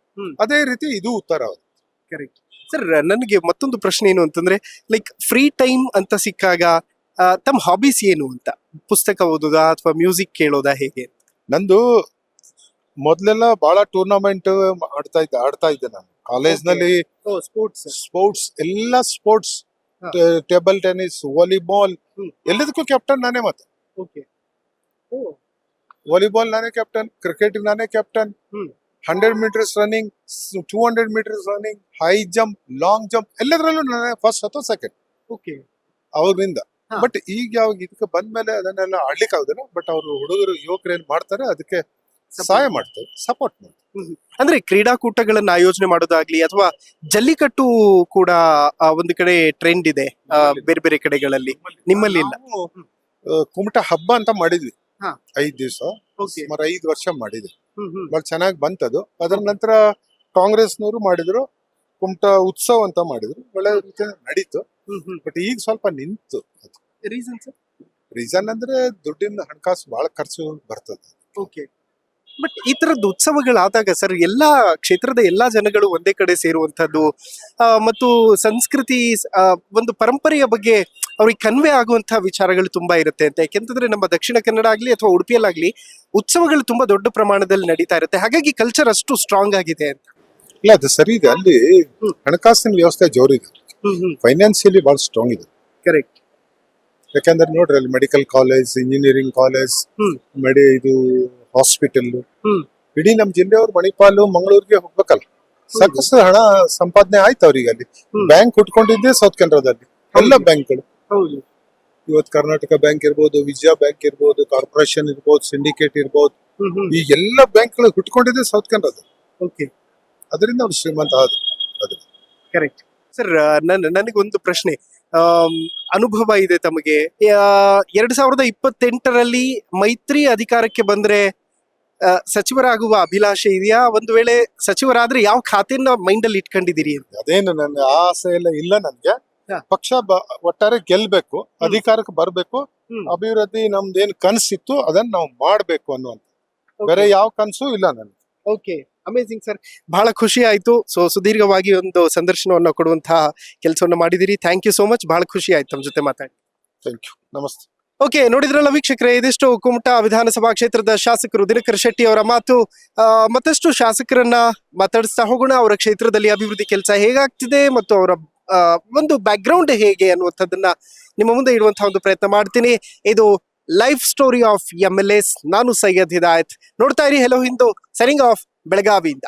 ಅದೇ ರೀತಿ ಇದು ಉತ್ತರ. Correct sir. ನನಗೆ ಮತ್ತೊಂದು ಪ್ರಶ್ನೆ ಏನು ಅಂತಂದ್ರೆ, ಲೈಕ್ ಫ್ರೀ ಟೈಮ್ ಅಂತ ಸಿಕ್ಕಾಗ ತಮ್ಮ ಹಾಬೀಸ್ ಏನು ಅಂತ? ಪುಸ್ತಕ ಓದೋದಾ ಅಥವಾ ಮ್ಯೂಸಿಕ್ ಕೇಳೋದಾ, ಹೇಗೆ? ನಂದು ಮೊದ್ಲೆಲ್ಲ ಬಹಳ ಟೂರ್ನಮೆಂಟ್ ಆಡ್ತಾ ಇದ್ದೆ ನಾನು ಕಾಲೇಜ್ ನಲ್ಲಿ. ಸ್ಪೋರ್ಟ್ಸ್ ಎಲ್ಲ ಸ್ಪೋರ್ಟ್ಸ್, ಟೇಬಲ್ ಟೆನ್ನಿಸ್, ವಾಲಿಬಾಲ್, ಎಲ್ಲದಕ್ಕೂ ಕ್ಯಾಪ್ಟನ್ ನಾನೇ. ಮತ್ತೆ ವಾಲಿಬಾಲ್ ನಾನೇ ಕ್ಯಾಪ್ಟನ್, ಕ್ರಿಕೆಟ್ ನಾನೇ captain, 100 meters running, 200 meters running, high jump, long jump, ಎಲ್ಲದರಲ್ಲೂ ನಾನೇ ಫಸ್ಟ್ ಅಥವಾ ಸೆಕೆಂಡ್ ಅವ್ರಿಂದ. ಬಟ್ ಈಗ ಯಾವಾಗ ಇದಕ್ಕೆ ಬಂದ್ಮೇಲೆ ಅದನ್ನೆಲ್ಲ ಆಡ್ಲಿಕ್ಕೆ ಆಗುದಿಲ್ಲ. ಬಟ್ ಅವರು ಹುಡುಗರು ಯುವಕರು ಏನ್ ಮಾಡ್ತಾರೆ ಅದಕ್ಕೆ ಸಹಾಯ ಮಾಡ್ತಾರೆ, ಸಪೋರ್ಟ್ ಮಾಡ್ತಾರೆ. ಅಂದ್ರೆ ಕ್ರೀಡಾಕೂಟಗಳನ್ನ ಆಯೋಜನೆ ಮಾಡೋದಾಗ್ಲಿ ಅಥವಾ ಜಲ್ಲಿಕಟ್ಟು ಕೂಡ ಒಂದು ಕಡೆ ಟ್ರೆಂಡ್ ಇದೆ ಬೇರೆ ಬೇರೆ ಕಡೆಗಳಲ್ಲಿ, ನಿಮ್ಮಲ್ಲಿ ಇಲ್ಲ? ಕುಮಟ ಹಬ್ಬ ಅಂತ ಮಾಡಿದ್ವಿ 5 ದಿವಸ, ಸುಮಾರು 5 ವರ್ಷ ಮಾಡಿದ್ವಿ. ಬಹಳ ಚೆನ್ನಾಗಿ ಬಂತದು. ಅದರ ನಂತರ ಕಾಂಗ್ರೆಸ್ನವರು ಮಾಡಿದ್ರು, ಕುಮಟ ಉತ್ಸವ ಅಂತ ಮಾಡಿದ್ರು, ಒಳ್ಳೆ ರೀತಿ ನಡೀತು. ಬಟ್ ಈಗ ಸ್ವಲ್ಪ ನಿಂತು. ರೀಸನ್ ಅಂದ್ರೆ ದುಡ್ಡಿನ ಹಣಕಾಸು ಬಹಳ ಖರ್ಚು ಬರ್ತದೆ. ಬಟ್ ಈ ತರದ್ದು ಉತ್ಸವಗಳಾದಾಗ ಸರ್, ಎಲ್ಲಾ ಕ್ಷೇತ್ರದ ಎಲ್ಲಾ ಜನಗಳು ಒಂದೇ ಕಡೆ ಸೇರುವಂತದ್ದು ಮತ್ತು ಸಂಸ್ಕೃತಿ, ಒಂದು ಪರಂಪರೆಯ ಬಗ್ಗೆ ಅವ್ರಿಗೆ ಕನ್ವೆ ಆಗುವಂತಹ ವಿಚಾರಗಳು ತುಂಬಾ ಇರುತ್ತೆ ಅಂತ. ಯಾಕೆಂತಂದ್ರೆ ನಮ್ಮ ದಕ್ಷಿಣ ಕನ್ನಡ ಆಗ್ಲಿ ಅಥವಾ ಉಡುಪಿಯಲ್ಲಾಗ್ಲಿ ಉತ್ಸವಗಳು ತುಂಬಾ ದೊಡ್ಡ ಪ್ರಮಾಣದಲ್ಲಿ ನಡೀತಾ ಇರುತ್ತೆ. ಹಾಗಾಗಿ ಕಲ್ಚರ್ ಅಷ್ಟು ಸ್ಟ್ರಾಂಗ್ ಆಗಿದೆ ಅಂತ. ಇಲ್ಲ, ಅದು ಸರಿ ಇದೆ. ಅಲ್ಲಿ ಹಣಕಾಸಿನ ವ್ಯವಸ್ಥೆ ಜೋರಿದೆ, ಫೈನಾನ್ಸಿಯಲಿ ಬಹಳ ಸ್ಟ್ರಾಂಗ್ ಇದೆ. ಕರೆಕ್ಟ್. ಯಾಕಂದ್ರೆ ನೋಡ್ರಿ ಅಲ್ಲಿ ಮೆಡಿಕಲ್ ಕಾಲೇಜ್, ಇಂಜಿನಿಯರಿಂಗ್ ಕಾಲೇಜ್, ಹ್ಮ್. ಇದು ಹಾಸ್ಪಿಟಲ್, ಹ್ಮ್. ಇಡೀ ನಮ್ ಜಿಲ್ಲೆಯವ್ರು ಮಣಿಪಾಲು ಮಂಗಳೂರಿಗೆ ಹೋಗ್ಬೇಕಲ್ಲ. ಸಾಕಷ್ಟು ಹಣ ಸಂಪಾದನೆ ಆಯ್ತು ಅವ್ರಿಗೆ ಅಲ್ಲಿ. ಹ್ಮ್. ಬ್ಯಾಂಕ್ ಉಟ್ಕೊಂಡಿದ್ದೆ ಸೌತ್ ಕೆನರಾದಲ್ಲಿ, ಎಲ್ಲ ಬ್ಯಾಂಕ್ಗಳು. ಹೌದು. ಇವತ್ತು ಕರ್ನಾಟಕ ಬ್ಯಾಂಕ್ ಇರ್ಬೋದು, ವಿಜಯ ಬ್ಯಾಂಕ್ ಇರ್ಬೋದು, ಕಾರ್ಪೊರೇಷನ್ ಇರ್ಬೋದು, ಸಿಂಡಿಕೇಟ್ ಇರ್ಬೋದು, ಈ ಎಲ್ಲ ಬ್ಯಾಂಕ್ಗಳು ಹುಟ್ಕೊಂಡಿದ್ದೆ ಸೌತ್ ಕೆನರಾದಲ್ಲಿ. ಓಕೆ, ಅದರಿಂದ ಅವ್ರು ಶ್ರೀಮಂತ ಆದ್ರು. ಅದು ಕರೆಕ್ಟ್. ಸರ್, ನನಗೊಂದು ಪ್ರಶ್ನೆ. ಅನುಭವ ಇದೆ ತಮಗೆ. 2028ರಲ್ಲಿ ಮೈತ್ರಿ ಅಧಿಕಾರಕ್ಕೆ ಬಂದ್ರೆ ಸಚಿವರಾಗುವ ಅಭಿಲಾಷೆ ಇದೆಯಾ? ಒಂದು ವೇಳೆ ಸಚಿವರಾದ್ರೆ ಯಾವ ಖಾತೆಯನ್ನ ಮೈಂಡ್ ಅಲ್ಲಿ ಇಟ್ಕೊಂಡಿದ್ದೀರಿ ಅಂತ? ಅದೇನು ನನ್ನ ಆಸೆ ಎಲ್ಲ ಇಲ್ಲ ನನ್ಗೆ. ಹಾ. ಪಕ್ಷ ಒಟ್ಟಾರೆ ಗೆಲ್ಬೇಕು, ಅಧಿಕಾರಕ್ಕೆ ಬರ್ಬೇಕು, ಹ್ಮ್. ಅಭಿವೃದ್ಧಿ ನಮ್ದೇನ್ ಕನ್ಸಿತ್ತು ಅದನ್ನ ನಾವು ಮಾಡ್ಬೇಕು ಅನ್ನುವಂತ, ಬೇರೆ ಯಾವ ಕನ್ಸು ಇಲ್ಲ ನನ್ಗೆ. ಓಕೆ, ಅಮೇಸಿಂಗ್ ಸರ್, ಬಹಳ ಖುಷಿ ಆಯ್ತು. ಸೊ ಸುದೀರ್ಘವಾಗಿ ಒಂದು ಸಂದರ್ಶನವನ್ನು ಕೊಡುವಂತಹ ಕೆಲಸವನ್ನು ಮಾಡಿದಿರಿ. Thank you so much. ಬಹಳ ಖುಷಿ ಆಯ್ತು ತಮ್ಮ ಜೊತೆ ಮಾತಾಡಿ. ಥ್ಯಾಂಕ್ ಯು, ನಮಸ್ತೆ. ಓಕೆ, ನೋಡಿದ್ರಲ್ಲ ವೀಕ್ಷಕರೇ, ಇದಿಷ್ಟು ಕುಮಟಾ ವಿಧಾನಸಭಾ ಕ್ಷೇತ್ರದ ಶಾಸಕರು ದಿನಕರ್ ಶೆಟ್ಟಿ ಅವರ ಮಾತು. ಮತ್ತಷ್ಟು ಶಾಸಕರನ್ನ ಮಾತಾಡಿಸ್ತಾ ಹೋಗೋಣ. ಅವರ ಕ್ಷೇತ್ರದಲ್ಲಿ ಅಭಿವೃದ್ಧಿ ಕೆಲಸ ಹೇಗಾಗ್ತಿದೆ ಮತ್ತು ಅವರ ಒಂದು ಬ್ಯಾಕ್ ಗ್ರೌಂಡ್ ಹೇಗೆ ಅನ್ನುವಂಥದ್ದನ್ನ ನಿಮ್ಮ ಮುಂದೆ ಇಡುವಂತಹ ಒಂದು ಪ್ರಯತ್ನ ಮಾಡ್ತೀನಿ. ಇದು ಲೈಫ್ ಸ್ಟೋರಿ ಆಫ್ MLAs. ನಾನು ಸೈಯದ್ ಹಿದಾಯತ್. ನೋಡ್ತಾ ಇರಿ ಹೆಲೋ ಹಿಂದೂ, ಸೈನಿಂಗ್ ಆಫ್ ಬೆಳಗಾವಿಯಿಂದ.